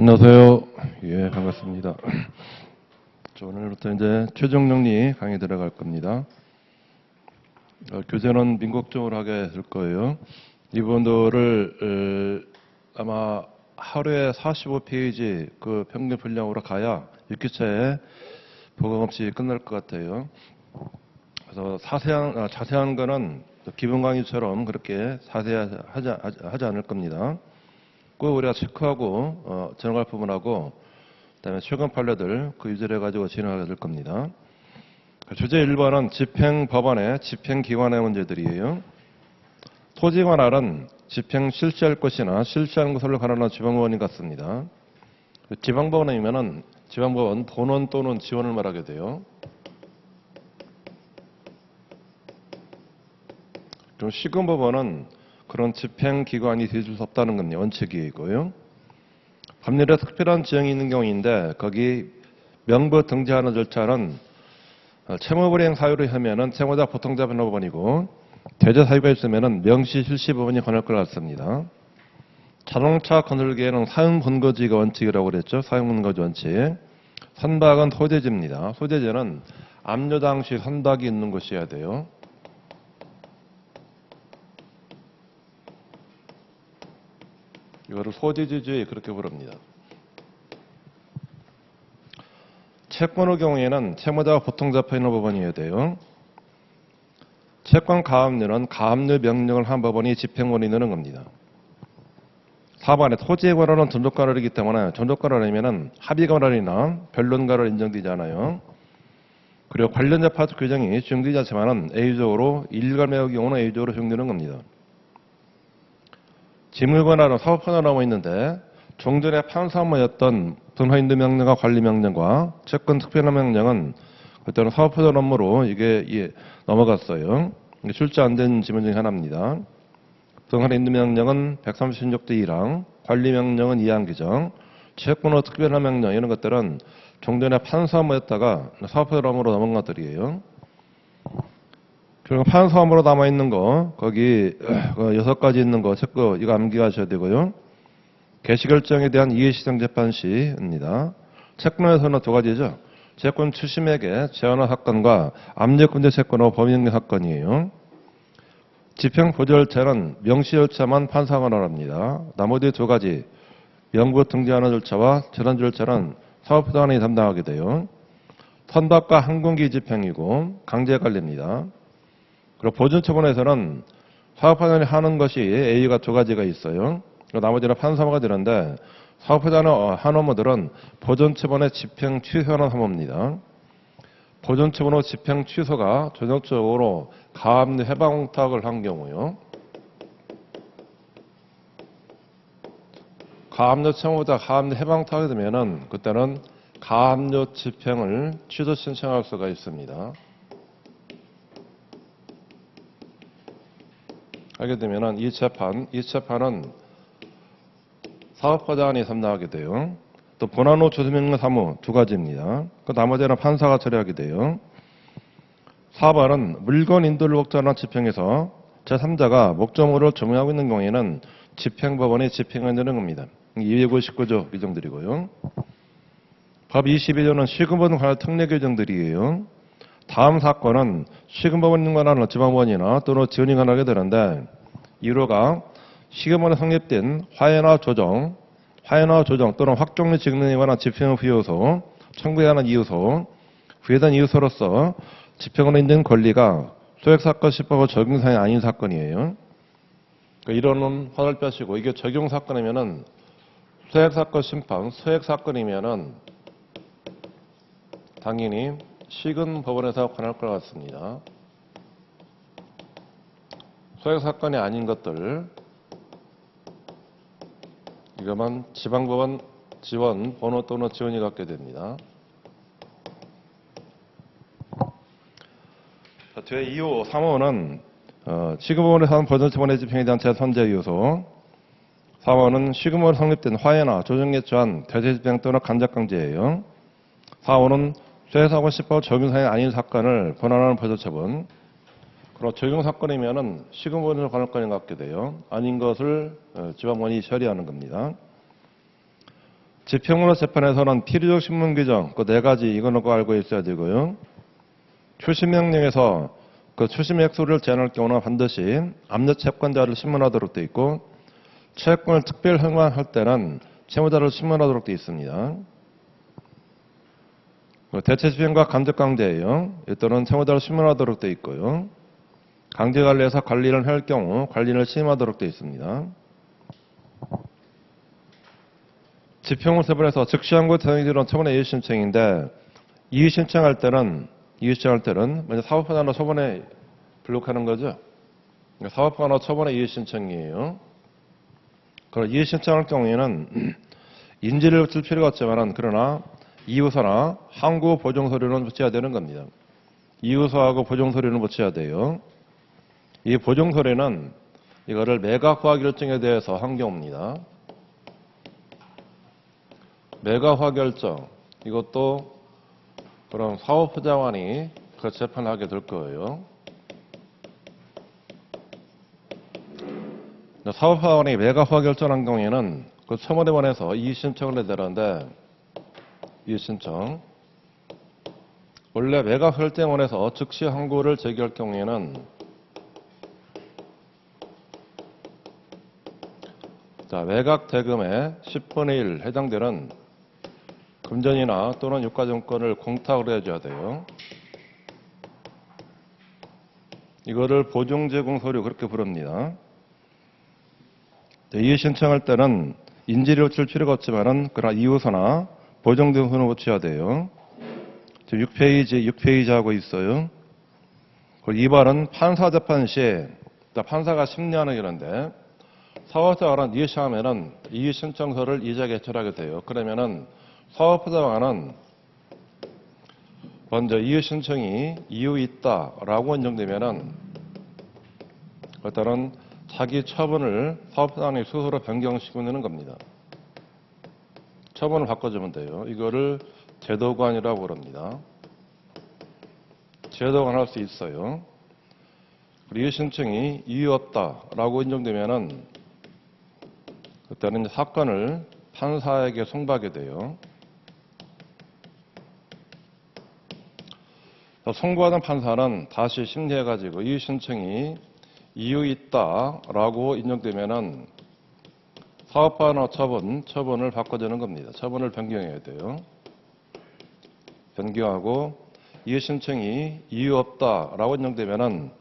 안녕하세요. 예, 반갑습니다. 오늘부터 이제 최종 정리 강의 들어갈 겁니다. 교재는 민국적으로 하게 될 거예요. 이분들을 아마 하루에 45페이지 그 평균 분량으로 가야 6기차에 보강 없이 끝날 것 같아요. 그래서 자세한 거는 기본 강의처럼 그렇게 자세하지 않을 겁니다. 꼭 우리가 체크하고 전할 부분하고 그다음에 최근 판례들 그 유지를 해가지고 진행하게 될 겁니다. 주제 1번은 집행법원의 집행기관의 문제들이에요. 토지관할은 집행 실시할 것이나 실시하는 것을 관할하는 지방법원이 같습니다. 지방법원이면은 지방법원 본원 또는 지원을 말하게 돼요. 그럼 시군법원은 그런 집행기관이 될 수 없다는 건 원칙이고요. 법률에 특별한 지형이 있는 경우인데 거기 명부 등재하는 절차는 채무불이행 사유를 하면은 채무자 보통자 변호법원이고 대제 사유가 있으면은 명시 실시법원이 관할 걸 같습니다. 자동차 건설계에는 사용 근거지가 원칙이라고 그랬죠. 사용 근거지 원칙. 선박은 소재지입니다. 소재지는 압류 당시 선박이 있는 곳이어야 돼요. 이거를 소재지주의 그렇게 부릅니다. 채권의 경우에는 채무자가 보통자 변호법원이어야 돼요. 채권 가압류는 가압류 명령을 한 법원이 집행권이 있는 겁니다. 4번에 토지에 관한은 전족관할이기 때문에 전족관할이면 합의관할이나 변론관할 인정되지 않아요. 그리고 관련자 파트 규정이 적용되지 않지만 A적으로 일감의 경우는 A적으로 적용되는 겁니다. 지물관할은 사업권으로 남아 있는데 종전에 판사업무였던 분화인도 명령과 관리명령과 채권 특별한 명령은 그때는 사업포전 업무로 이게 넘어갔어요. 출제 안 된 지문 중에 하나입니다. 분화인도 명령은 136조 1항, 관리명령은 2항 규정, 채권의 특별한 명령 이런 것들은 종전에 판사업무였다가 사업포전 업무로 넘어간 것들이에요. 그리고 판사업무로 남아 있는 거 거기 6가지 있는 거 체크 이거 암기하셔야 되고요. 개시결정에 대한 이해시정재판 시입니다. 채권에서는 2가지죠. 채권 추심에게 제한화 사건과 압력금제 채권과 범위행위 사건이에요. 집행보조절차는 명시절차만 판사가 나갑니다. 나머지 2가지 명부 등재하는 절차와 재단 절차는 사업부단이 담당하게 돼요. 선박과 항공기 집행이고 강제관리입니다. 그리고 보존처분에서는 사업부단이 하는 것이 A가 2가지가 있어요. 나머지는 판사가 되는데 사업자나 한 업무들은 보존처분의 집행 취소하는 업무입니다. 보존처분 후 집행 취소가 전형적으로 가압류 해방통탁을 한 경우요. 가압류 채무자 가압류 해방통탁이 되면은 그때는 가압류 집행을 취소 신청할 수가 있습니다. 하게 되면은 이 재판은 사업과장이 담당하게 돼요. 또 본안 후 조세명령 사무 2가지입니다. 그 나머지는 판사가 처리하게 돼요. 4번은 물건 인도를 목적으로 한 집행에서 제3자가 목적물을 점유하고 있는 경우에는 집행법원이 집행을 내는 겁니다. 259조 규정들이고요. 법 22조는 시금법원 관할 특례 규정들이에요. 다음 사건은 시금법원에 관한 지방법원이나 또는 지원이 관하게 되는데 1호가 시금법원에 성립된 화해나 조정 또는 확정리 직능에 관한 집행의 부요소, 청구에 관한 이유소, 부여된 이유소로서 집행으로 인정 권리가 소액사건 시법의 적용사항이 아닌 사건이에요. 그러니까 이론은 화를 빼시고 이게 적용사건이면은 소액사건 심판, 소액사건이면은 당연히 시금법원에서 관할 것 같습니다. 소액사건이 아닌 것들 이거만 지방법원 지원, 번호 또는 지원이 갖게 됩니다. 자, 뒤에 2호, 3호는 시금법원에서 하는 보존처분의 집행에 대한 재선제 요소 4호는 시금법원에 성립된 화해나 조정에 처한 대제집행 또는 간접강제예요. 4호는 소액사건 시법 적용사항이 아닌 사건을 본안하는 보존처분 그리고 적용사건이면은 시금법원에서 관할권을 갖게 돼요. 아닌 것을 지방법원이 처리하는 겁니다. 집행부로 재판에서는 필요적 신문 규정 그 4가지 이거는 꼭 알고 있어야 되고요. 추심 명령에서 그 추심 액수를 제한할 경우는 반드시 압류 채권자를 신문하도록 되어 있고 채권을 특별 행방할 때는 채무자를 신문하도록 되어 있습니다. 대체 집행과 간접 강제예요. 또는 채무자를 신문하도록 되어 있고요. 강제 관리에서 관리를 할 경우 관리를 시임하도록 되어 있습니다. 집행부 처분에서 즉시 항고 대상이되는 처분의 이의 신청인데 이의 신청할 때는 먼저 사법판단으로 처분에 불록하는 거죠. 사법판단으로 처분의 이의 신청이에요. 그럼 이의 신청할 경우에는 인지를 줄 필요가 없지만은 그러나 이유서나 항고 보정 서류는 붙여야 되는 겁니다. 이유서하고 보정 서류는 붙여야 돼요. 이 보정 서류는 이거를 매각 허가 결정에 대해서 한 경우입니다. 매각 허가 결정 이것도 그럼 사법부장관이 그 재판을 하게 될 거예요. 사법부장관이 매각 허가 결정한 경우에는 그 처분에 관해서 이의 신청을 해야 되는데 이의 신청 원래 매각 결정원에서 즉시 항고를 제기할 경우에는 매각 대금의 10분의 1 해당되는 금전이나 또는 유가증권을 공탁을 해줘야 돼요. 이거를 보증제공 서류 그렇게 부릅니다. 이의 신청할 때는 인지를 줄 필요가 없지만은 그러나 이유서나 보증제공 서류 붙여야 돼요. 지금 6페이지 하고 있어요. 그리고 2번은 판사 재판 시 판사가 심리하는 이런데 사법자관은 이의 시하면은 이의 신청서를 이자 개철하게 돼요. 그러면은 사법자관은 먼저 이의 신청이 이유 있다라고 인정되면은 일단은 자기 처분을 사법자관이 스스로 변경시키는 겁니다. 처분을 바꿔주면 돼요. 이거를 제도관이라고 부릅니다. 제도관 할 수 있어요. 이의 신청이 이유 없다라고 인정되면은 그때는 사건을 판사에게 송부하게 돼요. 송부하던 판사는 다시 심리해가지고 이의 신청이 이유 있다라고 인정되면은 사업반호 처분을 바꿔주는 겁니다. 처분을 변경해야 돼요. 변경하고 이의 신청이 이유 없다라고 인정되면은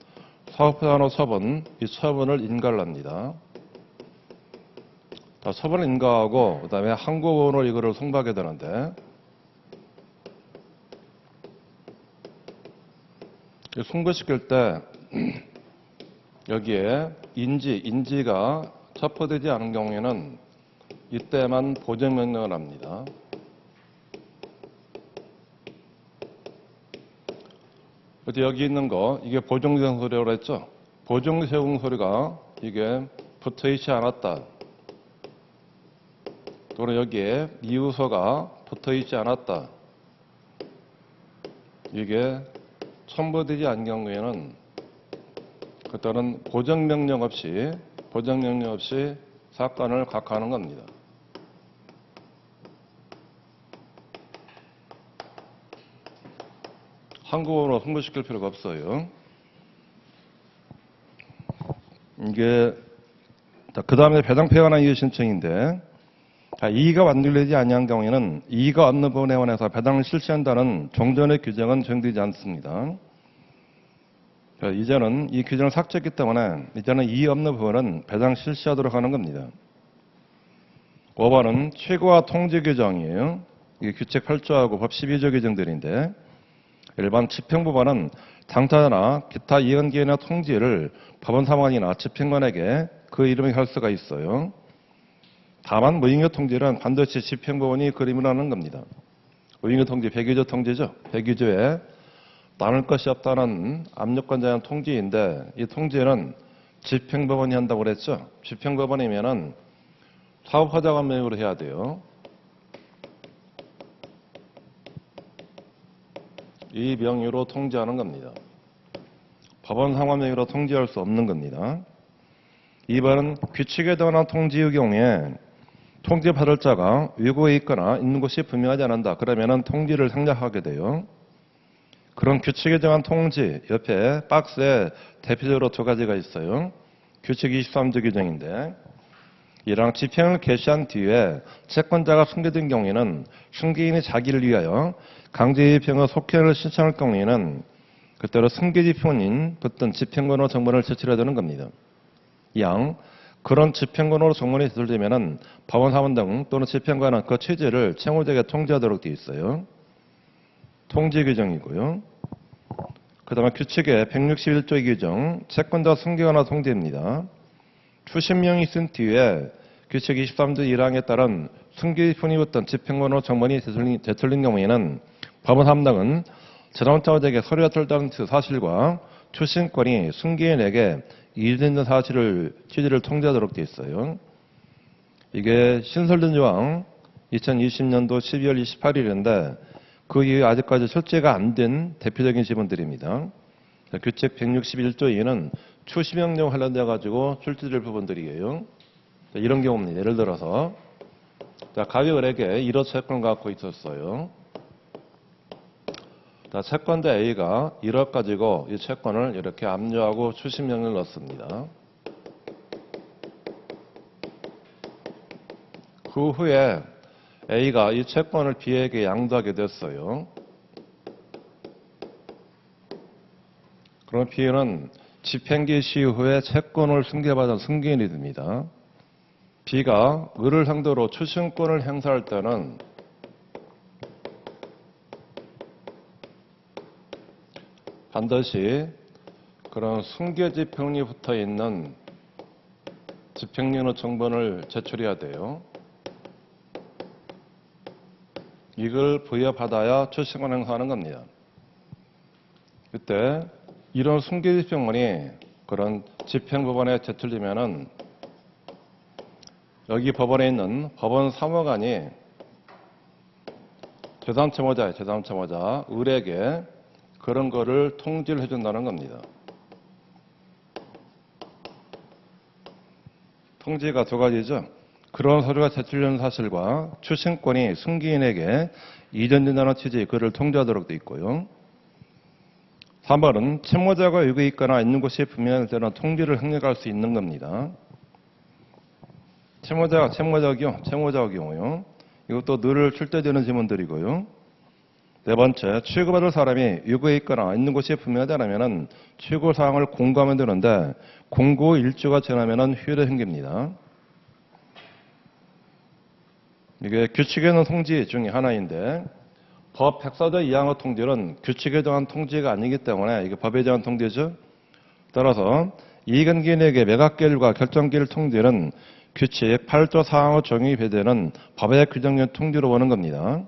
사업반호 이 처분을 인가를 합니다. 처분을 인가하고 그다음에 항고본으로 이거를 송부하게 되는데 송부시킬 때 여기에 인지가 첩보되지 않은 경우에는 이때만 보정명령을 합니다. 여기 있는 거 이게 보정제공 서류라고 했죠. 보정제공 서류가 이게 붙어있지 않았다. 또는 여기에 이유서가 붙어있지 않았다. 이게 첨부되지 않은 경우에는 그때는 보정명령 없이 사건을 각하하는 겁니다. 항고로 송부시킬 필요가 없어요. 이게 그 다음에 배당패에 관한 이의 신청인데 이의가 완결되지 아니한 경우에는 이의가 없는 부분에 관해서 배당을 실시한다는 종전의 규정은 적용되지 않습니다. 이제는 이 규정을 삭제했기 때문에 이제는 이의 없는 부분은 배당 실시하도록 하는 겁니다. 5번은 최고화 통지 규정이에요. 이게 규칙 8조하고 법 12조 규정들인데 일반 집행부관은 당사자나 기타 이행기관의 통지를 법원사무관이나 집행관에게 그 이름에 할 수가 있어요. 다만 무인교 통지는 반드시 집행부원이 그림을 하는 겁니다. 무인교 통지 102조 통지죠. 102조에 남을 것이 없다는 압력권자의 통지인데 이 통지는 집행법원이 한다고 그랬죠. 집행법원이면은 사업화자관 명의로 해야 돼요. 이 명의로 통지하는 겁니다. 법원 상관 명의로 통지할 수 없는 겁니다. 2번은 규칙에 관한 통지의 경우에 통지받을 자가 위고에 있거나 있는 곳이 분명하지 않는다. 그러면은 통지를 생략하게 돼요. 그런 규칙에 정한 통지 옆에 박스에 대표적으로 두 가지가 있어요. 규칙 23조 규정인데 이랑 집행을 개시한 뒤에 채권자가 승계된 경우에는 승계인이 자기를 위하여 강제집행의 속행을 신청할 경우에는 그때로 승계집행인 붙든 집행권으로 정보를 제출해야 되는 겁니다. 양 그런 집행권으로 정보이 제출되면은 법원 사문 등 또는 집행관은 그 취지를 채무자에게 통지하도록 되어 있어요. 통지 규정이고요. 그 다음에 규칙의 161조의 규정 채권자 승계관화 통지입니다. 추심명이 쓴 뒤에 규칙 23조 1항에 따른 승계집행이 붙든 집행권으로 정보이 제출된 경우에는 법원 사무당은 제3채무자에게 서류가 제출된 사실과 추심권이 승계인에게 이전된 취지를 통지하도록 되어 있어요. 이게 신설된 조항 2020년도 12월 28일인데 그 이후에 아직까지 출제가 안 된 대표적인 지문들입니다. 규칙 161조 2는 추심명령 관련돼 가지고 출제될 부분들이에요. 이런 경우입니다. 예를 들어서 가위을에게 1호 채권을 갖고 있었어요. 채권자 A가 1억 가지고 이 채권을 이렇게 압류하고 추심명령을 넣습니다. 그 후에 A가 이 채권을 B에게 양도하게 됐어요. 그럼 B는 집행기 시후에 채권을 승계받은 승계인이 됩니다. B가 을을 상대로 추심권을 행사할 때는 반드시 그런 승계집행이 붙어 있는 집행인의 정본을 제출해야 돼요. 이걸 부여받아야 추심권 행사하는 겁니다. 그때 이런 승계집행문이 그런 집행법원에 제출되면은 여기 법원에 있는 법원 사무관이 제3채무자 을에게 그런 거를 통지를 해준다는 겁니다. 통지가 두 가지죠. 그런 서류가 제출된 사실과 추심권이 승계인에게 이전된다는 취지의 그를 통지하도록 되어 있고요. 3번은 채무자가 유고에 있거나 있는 곳이 분명할 때는 통지를 행력할 수 있는 겁니다. 채무자의 경우요. 이것도 늘 출제되는 지문들이고요. 네 번째, 취급받을 사람이 유고에 있거나 있는 곳이 분명하지 않으면 취급 사항을 공고하면 되는데 공고 일주가 지나면 휴일의 행기입니다. 이게 규칙에 있는 통지 중에 하나인데 법 104조 2항의 통지는 규칙에 정한 통지가 아니기 때문에 이게 법에 정한 통지죠. 따라서 이익관계인에게 매각계율과 결정계율 통지는 규칙 8조 4항의 적용이 배제되는 법에 규정된 통지로 보는 겁니다.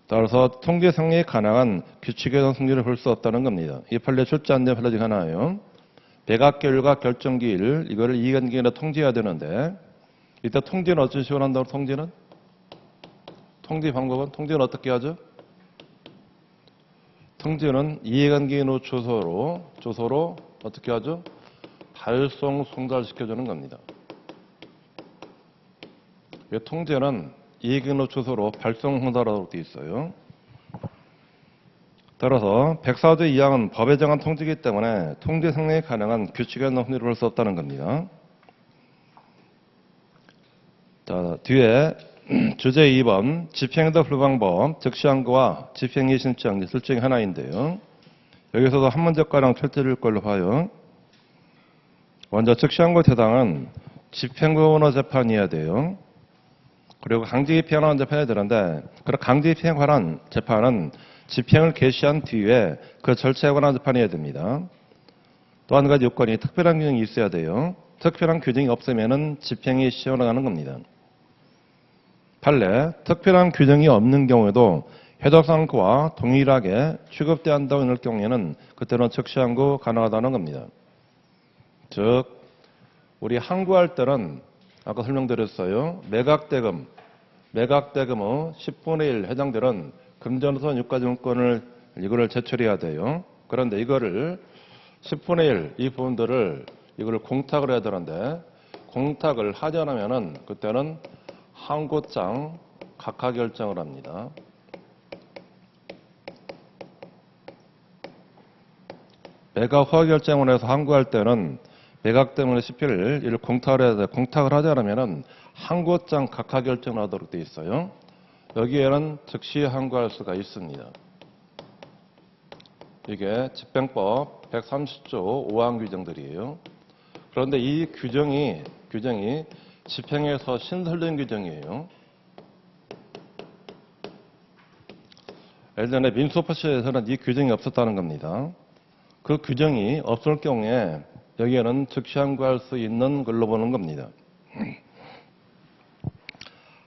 따라서 통지 성립이 가능한 규칙에 대한 통지를 볼 수 없다는 겁니다. 이 판례 출제 안 된 판례 중 하나예요. 매각계율과 결정기일 이거를 이익관계인에 통지해야 되는데 이때 통지는 어찌 시원한다고 통지는? 통지 방법은? 통지는 어떻게 하죠? 통지는 이해관계인의 주소로 어떻게 하죠? 발송 송달시켜주는 겁니다. 통지는 이해관계인의 주소로 발송 송달하도록 되어 있어요. 따라서 104조 2항은 법에 정한 통지이기 때문에 통지 성립이 가능한 규칙에 있는 통지를 볼 수 없다는 겁니다. 자, 뒤에 주제 2번 집행에도 불방법 즉시항고와 집행이 신청 둘 중에 하나인데요. 여기서도 한 문제가량 출제될 걸로 봐요. 먼저 즉시항고 대상은 집행권의 재판이어야 돼요. 그리고 강제집행에 관한 재판이 되는데 그런 강제집행에 관한 재판은 집행을 개시한 뒤에 그 절차에 관한 재판이어야 됩니다. 또 한 가지 요건이 특별한 규정이 있어야 돼요. 특별한 규정이 없으면 집행이 시행하는 겁니다. 판례, 특별한 규정이 없는 경우에도 해독상고와 동일하게 취급돼야 한다고 할 경우에는 그때는 즉시항고 가능하다는 겁니다. 즉 우리 항고할 때는 아까 설명드렸어요. 매각대금의 10분의 1 해당되는 금전우선 유가증권을 이거를 제출해야 돼요. 그런데 이거를 10분의 1 이 부분들을 이거를 공탁을 해야 되는데 공탁을 하지 않으면은 그때는 항고장 각하 결정을 합니다. 매각 허가 결정을 해서 항고할 때는 매각 때문에 10일 이를 공탁을 해야 돼. 공탁을 하지 않으면은 항고장 각하 결정을 하도록 되어 있어요. 여기에는 즉시 항고할 수가 있습니다. 이게 집행법 130조 5항 규정들이에요. 그런데 이 규정이 집행에서 신설된 규정이에요. 예전에 민수법에서는 이 규정이 없었다는 겁니다. 그 규정이 없을 경우에 여기에는 즉시 항고할 수 있는 걸로 보는 겁니다.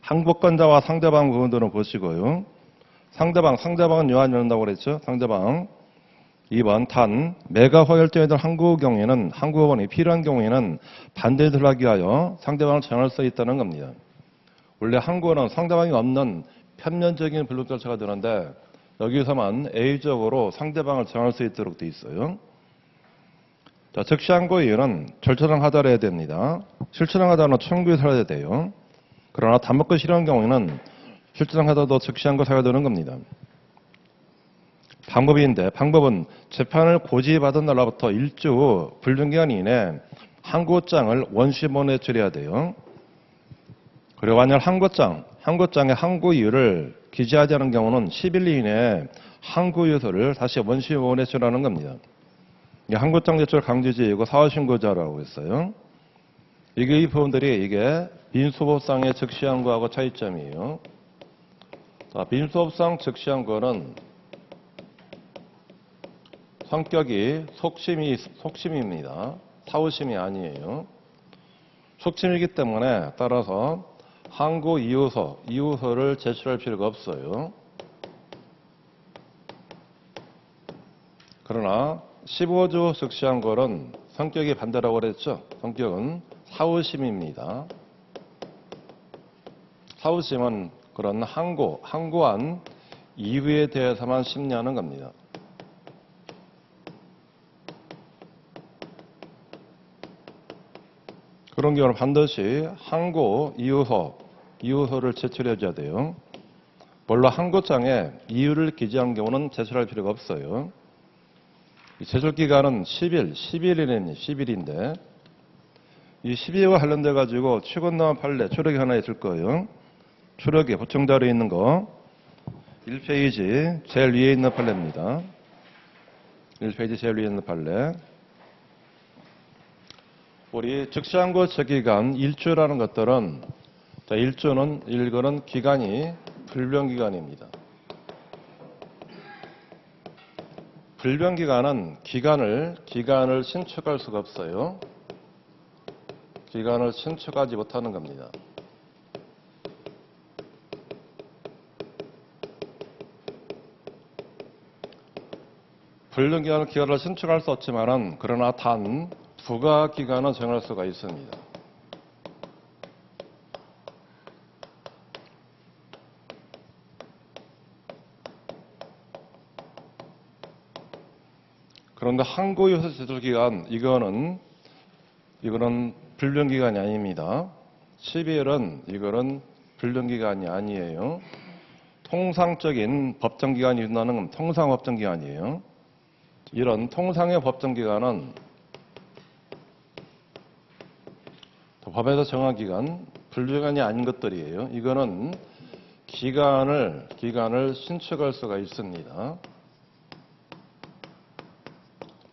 항고권자와 상대방 부분들은 보시고요. 상대방은 요한이 된다고 그랬죠. 상대방. 2번 단 매각 허결정에 대한 항고 경우에는 항고원이 필요한 경우에는 반대 들어가기 위하여 상대방을 정할 수 있다는 겁니다. 원래 항고는 상대방이 없는 편면적인 불복 절차가 되는데 여기서만 A적으로 상대방을 정할 수 있도록 되어 있어요. 자, 즉시 항고 이유는 절차상 하달해야 됩니다. 실체상 하달은 청구에 살아야 돼요. 그러나 담보권 실현한 경우에는 실체상 하달도 즉시 항고 사야 되는 겁니다. 방법은 재판을 고지받은 날로부터 1주 불능기간 이내에 항고장을 원시본에 처리해야 돼요. 그리고 만약 항고장의 항고 이유를 기재하지 않은 경우는 10일 이내에 항고 요소를 다시 원시본에 처리하는 겁니다. 이 항고장 제출 강제지이고 사후신고자라고 했어요. 이 부분들이 민수법상의 즉시 항고하고 차이점이에요. 자, 민수법상 즉시 항고는 성격이 속심입니다. 사후심이 아니에요. 속심이기 때문에 따라서 항고 이유서를 제출할 필요가 없어요. 그러나 15조 즉시 항고는 성격이 반대라고 그랬죠. 성격은 사후심입니다. 사후심은 그런 항고한 이유에 대해서만 심리하는 겁니다. 그런 경우는 반드시 항고 이유서를 제출해 줘야 돼요. 물론 항고장에 이유를 기재한 경우는 제출할 필요가 없어요. 제출 기간은 10일인데 이 12일과 관련돼 가지고 최근 나온 판례 초록이 하나 있을 거예요. 초록이 보충자료에 있는 거 1페이지 제일 위에 있는 판례입니다. 1페이지 제일 위에 있는 판례. 우리 즉시 항고 제기간 1주라는 것들은 1주는 기간이 불변기간입니다. 불변기간은 기간을 신축할 수가 없어요. 기간을 신축하지 못하는 겁니다. 불변기간은 기간을 신축할 수 없지만은 그러나 단 부가 기간은 정할 수가 있습니다. 그런데 항고유서 제출 기간 이거는 불변기간이 아닙니다. 12일은 이거는 불변기간이 아니에요. 통상적인 법정기간이 있다는 건 통상법정기간이에요. 이런 통상의 법정기간은 법에서 정한 기간, 불기간이 아닌 것들이에요. 이거는 기간을 신축할 수가 있습니다.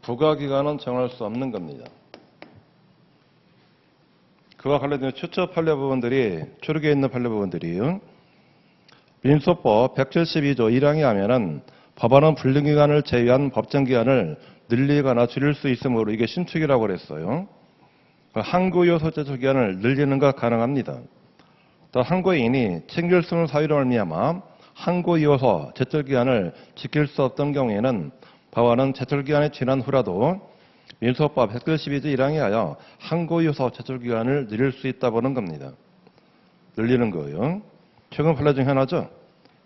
부가기간은 정할 수 없는 겁니다. 그와 관련된 추측 판례 부분들이 초록에 있는 판례 부분들이에요. 민수법 172조 1항에 하면은 법원은 불능기간을 제외한 법정기간을 늘리거나 줄일 수 있으므로 이게 신축이라고 그랬어요. 항고요소 제출 기간을 늘리는 것 가능합니다. 또 항고인이 챙길수는 사유로 말미암아 항고요소 제출 기간을 지킬 수 없던 경우에는 법원은 제출 기간이 지난 후라도 민수법 172조 1항에 하여 항고요소 제출 기간을 늘릴 수 있다 보는 겁니다. 늘리는 거예요. 최근 판례 중 하나죠.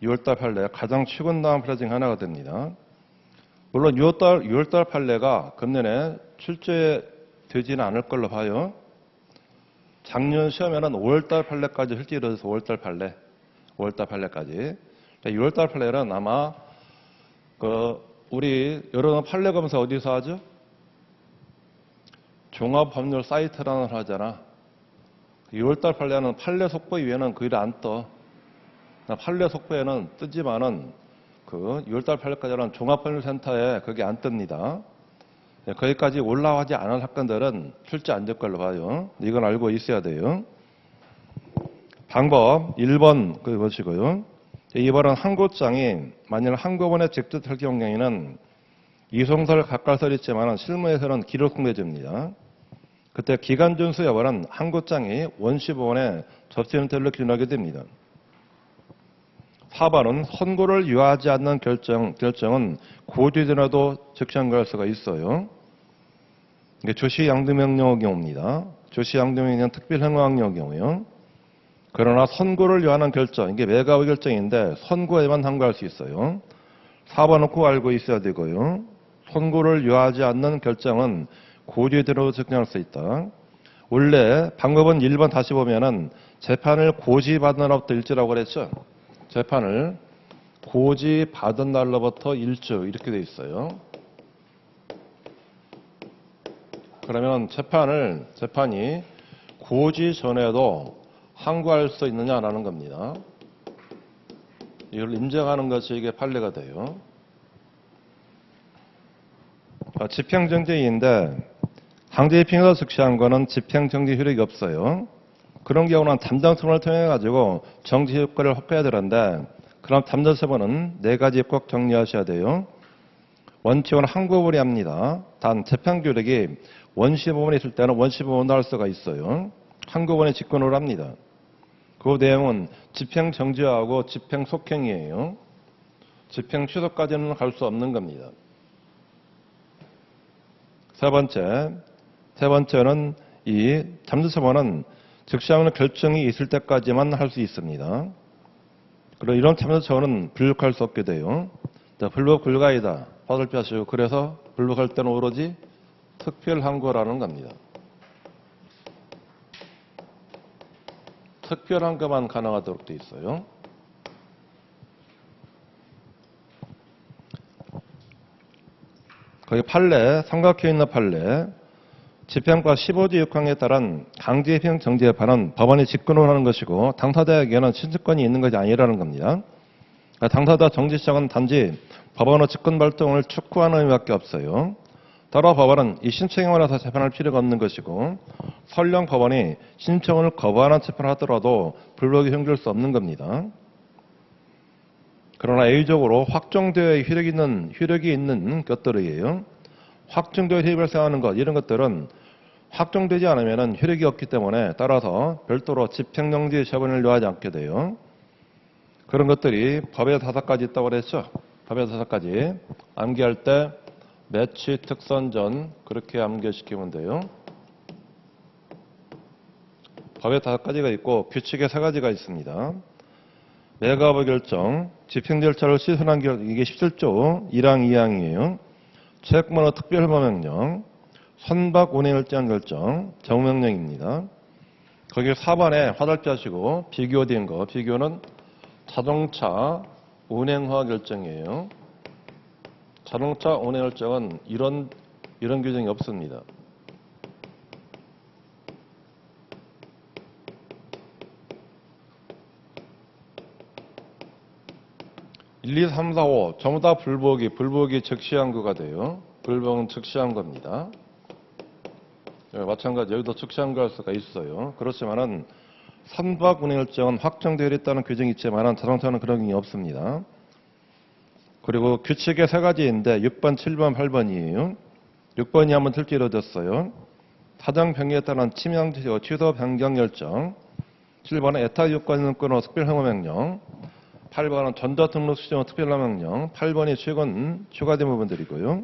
6월달 판례 가장 최근 나온 판례 중 하나가 됩니다. 물론 6월달 판례가 금년에 출제되지는 않을 걸로 봐요. 작년 시험에는 5월달 판례까지 실제 이루어져서 5월달 판례까지. 6월달 판례는 아마 우리 여러 판례 검사 어디서 하죠? 종합법률 사이트라는 걸 하잖아. 6월달 판례는 판례 속보 이외에는 그 일이 안 떠. 판례 속보에는 뜨지만은 그 6월달 판례까지는 종합법률센터에 그게 안 뜹니다. 거기까지 올라가지 않은 사건들은 출제 안 될 걸로 봐요. 이건 알고 있어야 돼요. 방법 1번 그거 보시고요. 2번은 항고장이 만일 항고본에 직접 할 경우에는 이송설 각각설 있지만 실무에서는 기록공개제입니다. 그때 기간준수 여부는 항고장이 원시본에 접수형태로 기록하게 됩니다. 4번은 선고를 유하지 않는 결정은 고지되더라도 즉시 항고할 수가 있어요. 이게 조시양도명령의 경우입니다. 조시양도명령 특별행정의 경우요. 그러나 선고를 유하는 결정, 이게 매가의 결정인데 선고에만 항고할 수 있어요. 4번은 꼭 알고 있어야 되고요. 선고를 유하지 않는 결정은 고지되더라도 즉시할 수 있다. 원래 방법은 1번 다시 보면은 재판을 고지받은 날로부터 일주라고 그랬죠. 재판을 고지받은 날로부터 일주 이렇게 돼 있어요. 그러면 재판이 고지 전에도 항고할 수 있느냐라는 겁니다. 이걸 인정하는 것이 이게 판례가 돼요. 집행정지인데 강제집행에서 즉시한 거는 집행정지 효력이 없어요. 그런 경우는 담당처분을 통해 가지고 정지 효과를 확보해야 되는데 그럼 담당처분은 4가지 꼭 정리하셔야 돼요. 원칙은 항고부리 합니다. 단 재판규력이 원시부분이 있을 때는 원시부분도 할 수가 있어요. 항고본에 직권으로 합니다. 그 내용은 집행정지하고 집행속행이에요. 집행취소까지는 갈 수 없는 겁니다. 세 번째는 이 잠수처분은 즉시하는 결정이 있을 때까지만 할 수 있습니다. 그리고 이런 잠수처분은 불복할 수 없게 돼요. 불복 불가이다. 화살표 하시고 그래서 불복할 때는 오로지 특별항고라는 겁니다. 특별항고만 가능하도록 되어 있어요. 거기 판례, 삼각형에 있는 판례, 집행과 15조 6항에 따른 강제집행 정지재판은 법원이 직권으로 하는 것이고 당사자에게는 신청권이 있는 것이 아니라는 겁니다. 당사자 정지 시작은 단지 법원의 직권 발동을 촉구하는 의미밖에 없어요. 따라 법원은 이 신청에 관해서 재판할 필요가 없는 것이고 설령 법원이 신청을 거부하는 재판을 하더라도 불복이 형기할 수 없는 겁니다. 그러나 A적으로 확정되어 효력이 있는 것들이에요. 확정되어 효력이 발생하는 것 이런 것들은 확정되지 않으면 효력이 없기 때문에 따라서 별도로 집행정지 처분을 요하지 않게 돼요. 그런 것들이 법에 5가지 있다고 그랬죠. 법에 5가지. 암기할 때 매치 특선전 그렇게 암기시키면 돼요. 법에 5가지가 있고 규칙에 3가지가 있습니다. 매가부 결정, 집행절차를 시선한 이게 17조 1항 2항이에요. 체육문화 특별허가명령, 선박 운행일정 결정, 정명령입니다. 거기 4번에 화살표 하시고 비교된 거, 비교는 자동차 운행허가 결정이에요. 자동차 운행일정은 이런 규정이 없습니다. 1, 2, 3, 4, 5 전부 다 불복이 즉시항고가 돼요. 불복은 즉시항고입니다. 마찬가지 여기도 즉시항고할 수가 있어요. 그렇지만은 선박 운행일정은 확정되어 있다는 규정이 있지만 자동차는 그런 게 없습니다. 그리고 규칙의 3가지인데 6번, 7번, 8번이에요. 6번이 한번 틀게 이루어졌어요. 사정 변경에 따른 침해 취소 변경 결정. 7번은 애타 요건을 끊어 특별허가명령. 8번은 전자등록 수정 특별허가명령. 8번이 최근 추가된 부분들이고요.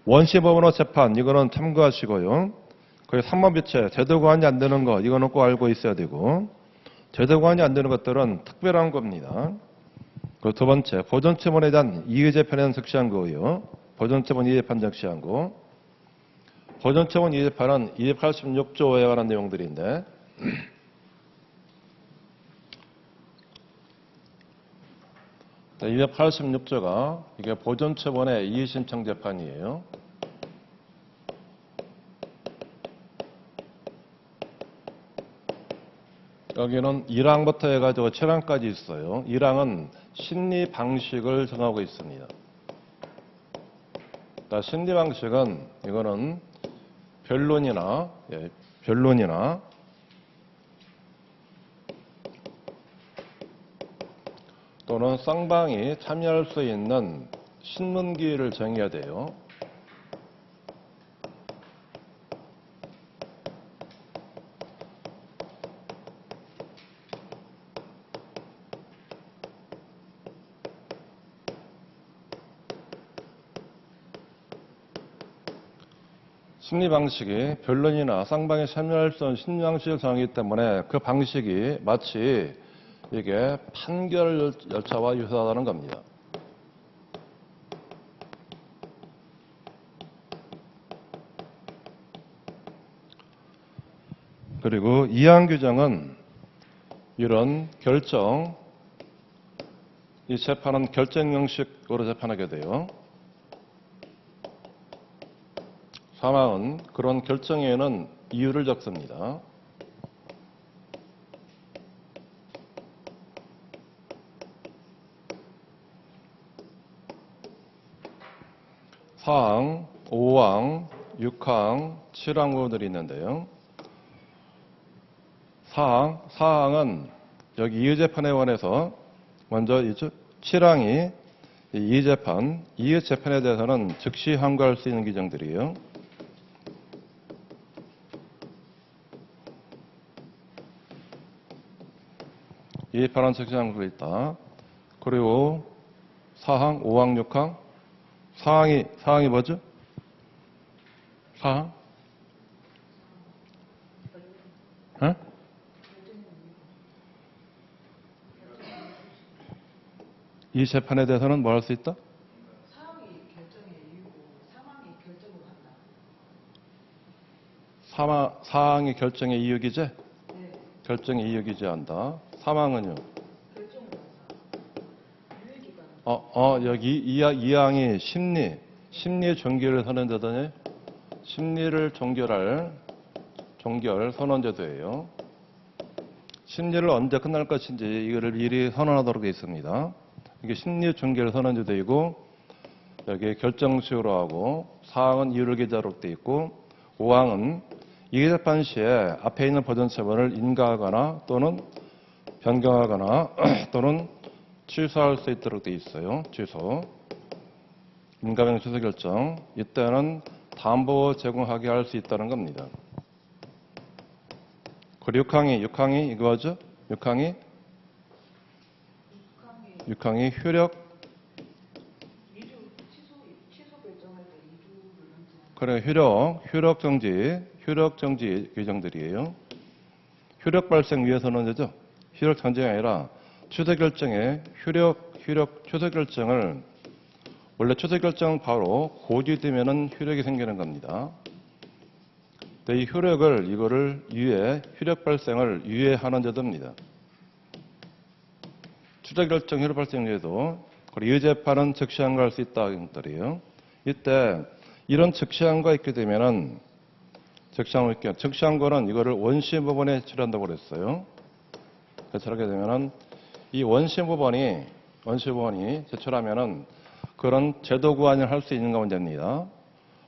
원시법원의 재판 이거는 참고하시고요. 거기 3번 비체 제도 고안이 안 되는 거 이거는 꼭 알고 있어야 되고 제도 고안이 안 되는 것들은 특별한 겁니다. 그리고 2번째 보존처분에 대한 이의재판에는 즉시항고요. 보존처분 이의재판 즉시항고. 보존처분 이재판은 286조에 관한 내용들인데 네, 286조가 이게 보존처분의 이의신청 재판이에요. 여기는 1항부터 해가지고 7항까지 있어요. 1항은 심리 방식을 정하고 있습니다. 심리 방식은 이거는 변론이나 또는 쌍방이 참여할 수 있는 신문기를 정해야 돼요. 심리 방식이 변론이나 쌍방이 참여할 수 있는 심리 방식을 정하기 때문에 그 방식이 마치 이게 판결 절차와 유사하다는 겁니다. 그리고 이항 규정은 이런 결정, 이 재판은 결정 형식으로 재판하게 돼요. 사망은 그런 결정에는 이유를 적습니다. 사항, 5항, 6항, 7항 부분들이 있는데요. 사항은 여기 이의재판에 관해서 먼저 7항이 이의재판에 대해서는 즉시 항고할 수 있는 규정들이에요. 이의재판은 즉시 항고가 있다. 그리고 4항, 5항, 6항 사항이 뭐죠? 사항? 에? 이 재판에 대해서는 뭐 할 수 있다? 사항이 결정의 이유고 사망이 결정을 한다. 사항이 결정의 이유기지? 네. 결정의 이유기지 한다. 사망은요? 결정을 한다. 유예기간. 여기 이항이 심리의 종결을 선언제도니 심리를 종결 선언제도예요. 심리를 언제 끝날 것인지 이거를 미리 선언하도록 되어 있습니다. 이게 심리 종결 선언제도이고 여기 결정식으로 하고 사항은 이유를 기재하도록 되어 있고 5항은 이의재판 시에 앞에 있는 보존처분을 인가하거나 또는 변경하거나 또는 취소할 수 있도록 되어 있어요. 취소. 인가변경 취소 결정. 이때는 담보 제공하게 할 수 있다는 겁니다. 그리고 6항이 이거죠? 6항이 효력. 취소 결정할 때 2주를 넘지 그래, 효력 정지 규정들이에요. 효력 발생 위해 선언제죠. 효력 정지가 아니라 취소 결정에 취소 결정을 원래 취소 결정 바로 고지되면은 효력이 생기는 겁니다. 근데 이 효력을 효력 발생을 유예하는 제도입니다. 취소 결정 효력 발생 유예도 그리고 이의재판은 즉시 항고할 수 있다 것들이에요. 이때 이런 즉시 항고가 있게 되면은 즉시 항고는 이거를 원심 법원에 제출한다고 그랬어요. 그래서 하게 되면은 이 원심 법원이 제출하면은 그런 제도 구환을 할 수 있는가 문제입니다.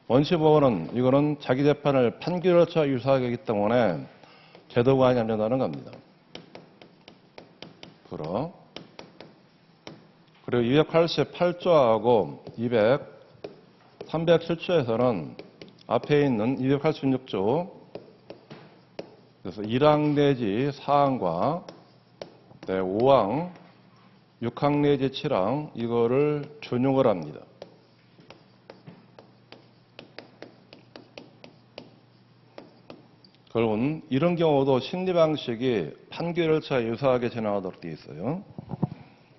원심 법원은 이거는 자기 재판을 판결차 유사하게 하기 때문에 제도 구환이 안 된다는 겁니다. 그리고 288조하고 307조에서는 앞에 있는 286조 그래서 1항 내지 4항과 5항, 6항 내지 7항 이거를 준용을 합니다. 결국은 이런 경우도 심리 방식이 판결 절차 유사하게 진행하도록 되어 있어요.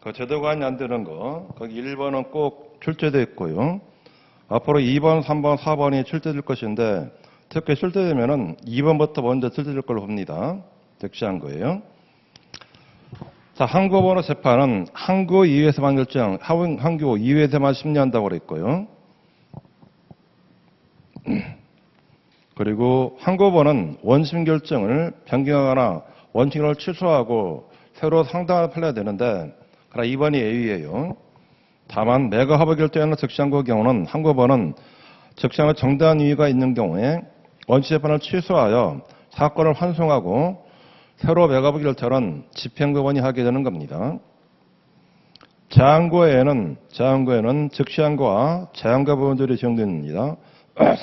그 제도 관이 안 되는 거 거기 1번은 꼭 출제되어 있고요. 앞으로 2번, 3번, 4번이 출제될 것인데 특히 출제되면은 2번부터 먼저 출제될 걸로 봅니다. 적시한 거예요. 자, 항고번호 재판은 항고 이후에서만 결정, 항고 이후에서만 심리한다고 그랬고요. 그리고 항고번은 원심 결정을 변경하거나 원칙을 취소하고 새로 상당을 팔려야 되는데, 그러나 이번이 예외예요. 다만 매거 합의 결정하는 적시항고의 경우는 항고번은 적시항의 정당한 이유가 있는 경우에 원칙 재판을 취소하여 사건을 환송하고 새로 매거합의 결정은 집행법원이 하게 되는 겁니다. 재항고에는 적시항고와 재항고 부분들이 적용됩니다.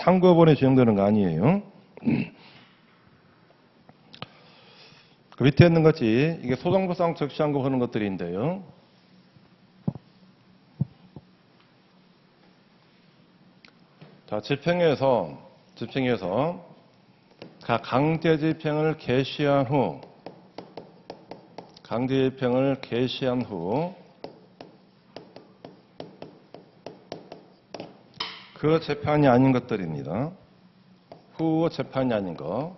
상고번이 적용되는 거 아니에요. 그 밑에 있는 것이 이게 소송부상 적시항고 하는 것들인데요. 자, 집행에서 강제 집행을 개시한 후 그 재판이 아닌 것들입니다. 후 재판이 아닌 거.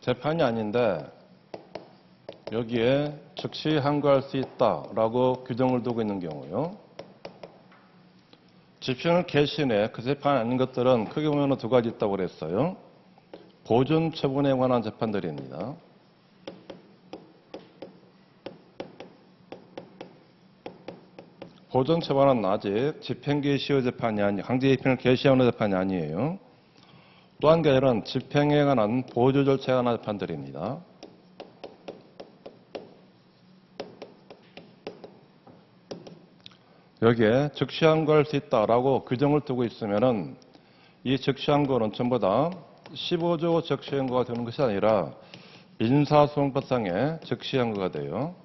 재판이 아닌데 여기에 즉시 항고할 수 있다라고 규정을 두고 있는 경우요. 집행을 개시내 그 재판이 아닌 것들은 크게 보면 두 가지 있다고 그랬어요. 보존 처분에 관한 재판들입니다. 보존 처분은 아직 집행 개시의 재판이 아니, 강제 집행을 개시하는 재판이 아니에요. 또 한 개는 집행에 관한 보조 절차에 관한 재판들입니다. 여기에 즉시 항고할 수 있다라고 규정을 두고 있으면은 이 즉시 항고는 전부 다 15조 즉시 항고가 되는 것이 아니라 민사소송법상의 즉시 항고가 돼요.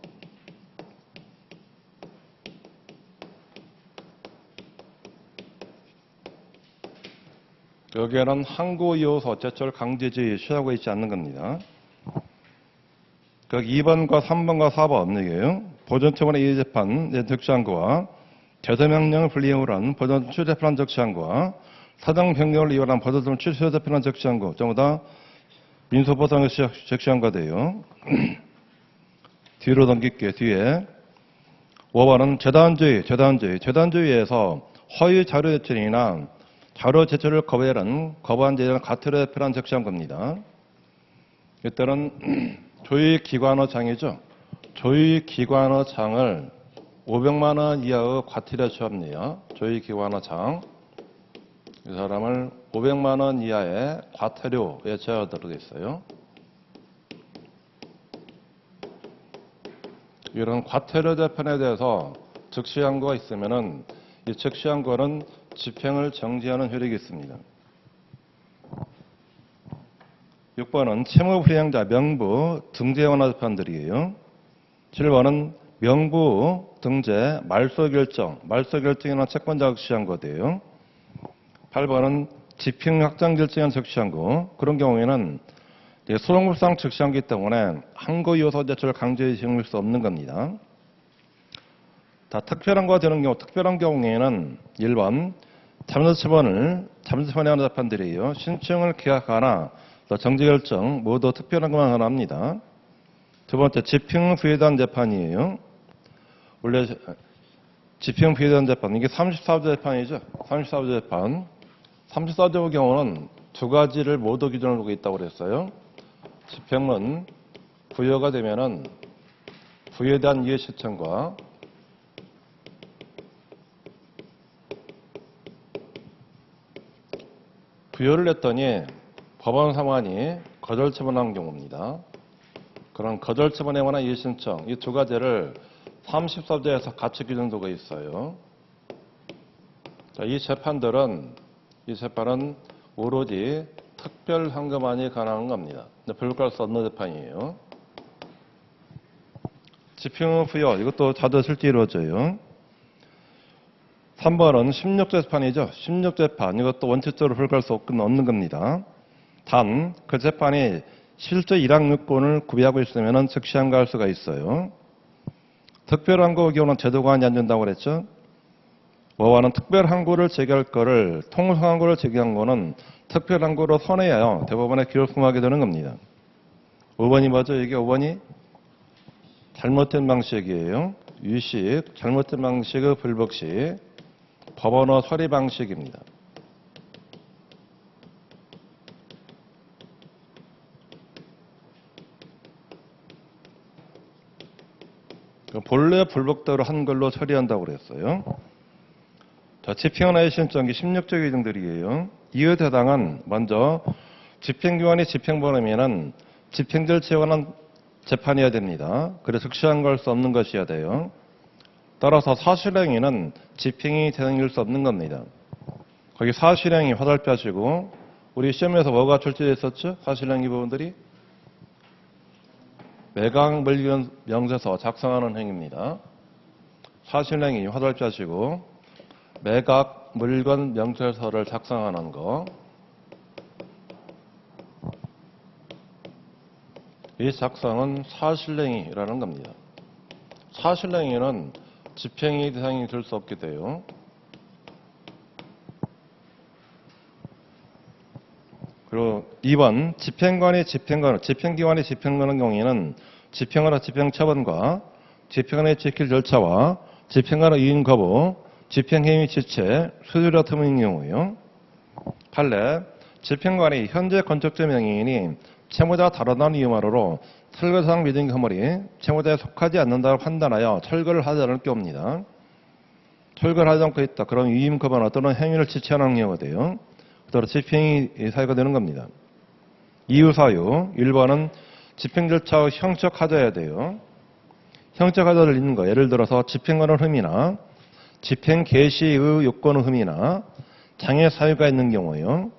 여기에는 항고 이호서 어체철 강제주의 취하고 있지 않는 겁니다. 그 2번과 3번과 4번 얘기예요. 보존처분의 이의재판 적시항고와 제소명령을 불이행으로 보존 취재판 적시항고와 사정 변경을 이유로 한 보존처분 취소재판한 적시항고 전부 다 민소보상의 적시항고가 돼요. 뒤로 넘길게요. 뒤에 5번은 재단주의에서 허위 자료 제출이나 자료 제출을 거부한 제도는 가태료 대표란 적시한 겁니다. 이때는 조익기관어장이죠. 조익기관어장을 500만 원 이하의 과태료 처합니다. 조익기관어장. 이 사람을 500만 원 이하의 과태료에 처하도록 있어요. 이런 과태료 재판에 대해서 즉시항고가 있으면은 이 즉시항고는 집행을 정지하는 효력이 있습니다. 6번은 채무 불이행자 명부 등재에 관한 재판들이에요. 7번은 명부 등재 말소 결정이나 채권자 적시항고돼요. 8번은 집행 확장 결정한 적시항고. 그런 경우에는 소송법상 적시항고이기 때문에 항고 이호서 제출 강제 시행할 수 없는 겁니다. 다 특별항고가 되는 경우, 특별한 경우에는 1번 잠수처분에 관한 재판들이에요. 신청을 기각하거나 정지결정 모두 특별항고만 가능합니다. 두 번째 집행 부여에 대한 재판이에요. 원래 집행 부여에 대한 재판, 이게 34조 재판이죠. 34조 재판. 34조의 경우는 두 가지를 모두 기준으로 두고 있다고 그랬어요. 집행은 부여가 되면은 부여에 대한 이해 실천과 부여를 했더니 법원 사무관이 거절 처분한 경우입니다. 그런 거절 처분에 관한 이의 신청, 이 두 가지를 34조에서 같이 기준 두고 있어요. 자, 이 재판은 오로지 특별 항고만이 가능한 겁니다. 불구할 수 없는 재판이에요. 집행 부여, 이것도 자주 실제 이루어져요. 3번은 심력재 재판이죠. 심력재 재판, 이것도 원칙적으로 불구할 수 없는 겁니다. 단, 그 재판이 실제 일항유권을 구비하고 있으면 즉시 항고할 수가 있어요. 특별항고 경우는 제도관이 안 된다고 그랬죠. 뭐와는 특별항고를 제기할 거를 통상항고를 제기한 거는 특별항고로 선회하여 대법원에 기록승하게 되는 겁니다. 5번이 뭐죠? 이게 5번이 잘못된 방식이에요. 유식, 잘못된 방식의 불복식, 법원어 처리 방식입니다. 본래 불복대로 한 걸로 처리한다고 그랬어요. 자, 집행원의 신청기 16조 규정들이에요. 이에 해당은 먼저 집행기관이 집행범이면은 집행절차에 관한 재판이어야 됩니다. 그래서 즉시한 걸 수 없는 것이어야 돼요. 따라서 사실행위는 집행이 대상일 수 없는 겁니다. 거기 사실행위 화살표시고 우리 시험에서 뭐가 출제됐었죠? 사실행위 부분들이 매각 물건 명세서 작성하는 행위입니다. 사실행위 화살표시고 매각 물건 명세서를 작성하는 거. 이 작성은 사실행위라는 겁니다. 사실행위는 집행이 대상이 될 수 없게 돼요. 그리고 2번 집행기관이 집행하는 경우에는 집행하는 집행처분과 집행관의 지킬 절차와 집행관의 이행 거부, 집행행위 지체, 수수료 같은 경우에요. 판례 집행관이 현재 건축주 명의인이 채무자가 다르다는 이유만으로 철거상 미등 건물이 채무자에 속하지 않는다고 판단하여 철거를 하지 않을 경우입니다. 철거를 하지 않고 있다. 그런 위임 거부나 또는 행위를 지체하는 경우가 돼요. 그대로 집행이 사유가 되는 겁니다. 이유 사유 1번은 집행 절차 형적 하자여야 돼요. 형적 하자를 잇는 거. 예를 들어서 집행관의 흠이나 집행 개시의 요건의 흠이나 장애 사유가 있는 경우예요.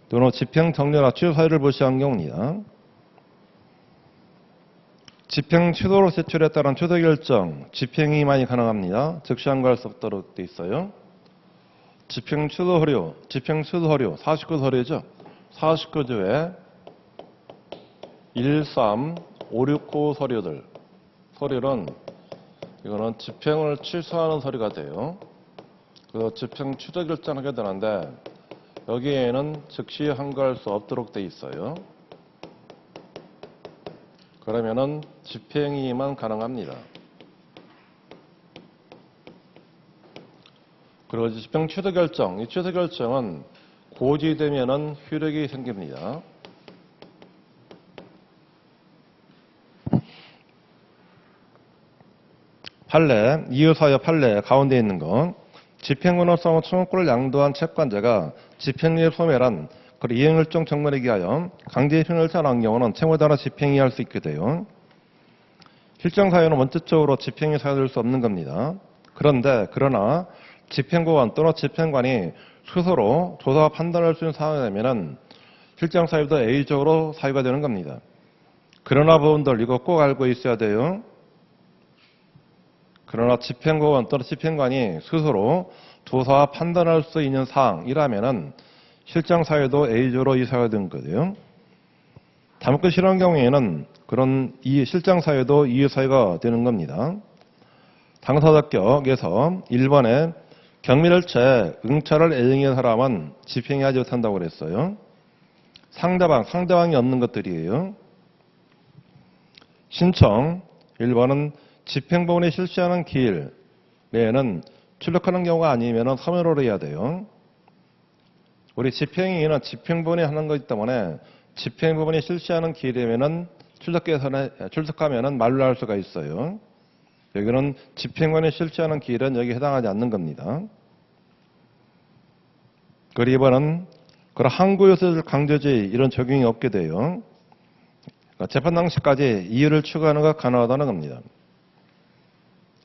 또는 집행 정려나 취소 사유를 무시한 경우입니다. 집행 취소로 제출에 따른 취소 결정, 집행이만이 가능합니다. 즉시 항고할 수 없도록 되어 있어요. 집행 취소 서류, 49 서류죠. 49조에 13569 서류는 이거는 집행을 취소하는 서류가 돼요. 그래서 집행 취소 결정하게 되는데 여기에는 즉시 항고할 수 없도록 되어 있어요. 그러면은 집행이만 가능합니다. 그리고 집행 취소 결정, 이 취소 결정은 고지되면은 효력이 생깁니다. 판례, 이유사유 판례 가운데 있는 건 집행권으로서 청구권을 양도한 채권자가 집행유예 소멸한 그리고 이행일정 정면에 기하여 강제 집행을 잘한 경우는 채무자나 집행이 할 수 있게 돼요. 실정사유는 원칙적으로 집행이 사유될 수 없는 겁니다. 그러나 집행고관 또는 집행관이 스스로 조사와 판단할 수 있는 상황이 되면은 실정사유도 A적으로 사유가 되는 겁니다. 그러나 부분들 이거 꼭 알고 있어야 돼요. 그러나 집행고관 또는 집행관이 스스로 조사와 판단할 수 있는 사항이라면은 실정사유도 A조로 이 사유가 되는 거예요. 담고 싫어하는 경우에는 그런 이 실정사유도 이 사유가 되는 겁니다. 당사자격에서 1번에 경밀일체 응찰을 애정한 사람은 집행이 하지 못한다고 그랬어요. 상대방이 없는 것들이에요. 신청 1번은 집행본이 실시하는 기일 내에는 출력하는 경우가 아니면 서면으로 해야 돼요. 우리 집행위는 집행본이 하는 거기 때문에 집행부분이 실시하는 기일이면은 출석하면은 말로 할 수가 있어요. 여기는 집행관이 실시하는 기일은 여기 해당하지 않는 겁니다. 그리고 2번은 그런 항고요소를 강제주의 이런 적용이 없게 돼요. 재판 당시까지 이유를 추가하는 것가 가능하다는 겁니다.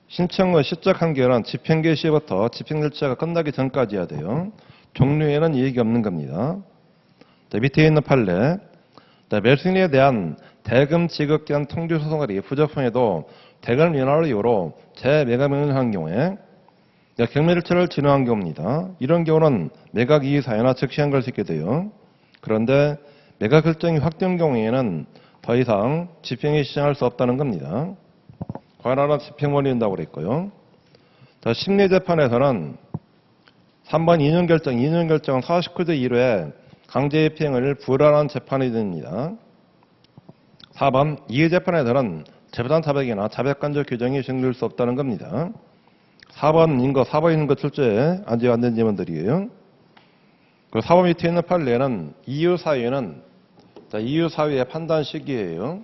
신청의 시적 한계는 집행 개시부터 집행 절차가 끝나기 전까지 해야 돼요. 종료에는 이익이 없는 겁니다. 자, 밑에 있는 판례. 매수인에 대한 대금 지급에 대한 통지 소송이 부적성에도 대금 인하를 이유로 재매각명령을 한 경우에 경매일체를 진행한 경우입니다. 이런 경우는 매각 이의 사유나 즉시 한고할 수 있게 돼요. 그런데 매각 결정이 확정 경우에는 더 이상 집행이 시행할 수 없다는 겁니다. 관할은 집행원이 된다고 그랬고요. 심리재판에서는 3번 이윤결정. 이윤결정은 49대 1회 강제입행을 불허한 재판이 됩니다. 4번 이의재판에서는 재판 자백이나 자백간접 규정이 시행될 수 없다는 겁니다. 4번인 거 출제에 아직 안 된 지문들이에요. 그 4번 밑에 있는 판례는 이유사유는 이유사유의 판단 시기예요.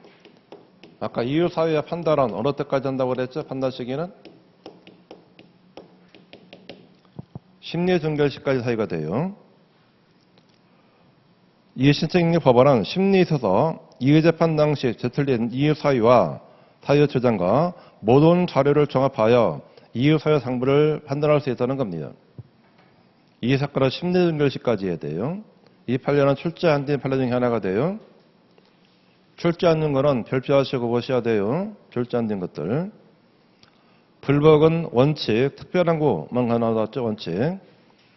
아까 이유사유의 판단은 어느 때까지 한다고 그랬죠? 판단 시기는 심리준결시까지 사유가 돼요. 이의신청인력법원은 심리에 있어서 이의재판 당시 제출된 이유사유와 사유 주장과 모든 자료를 종합하여 이유사유 상부를 판단할 수 있다는 겁니다. 이 사건은 심리준결시까지 해야 돼요. 이 판례는 출제 안 된 판례 중에 하나가 돼요. 출제 안 된 거는 별표하시고 보셔야 돼요. 출제 안 된 것들. 불복은 원칙, 특별한 구만 나왔죠, 원칙.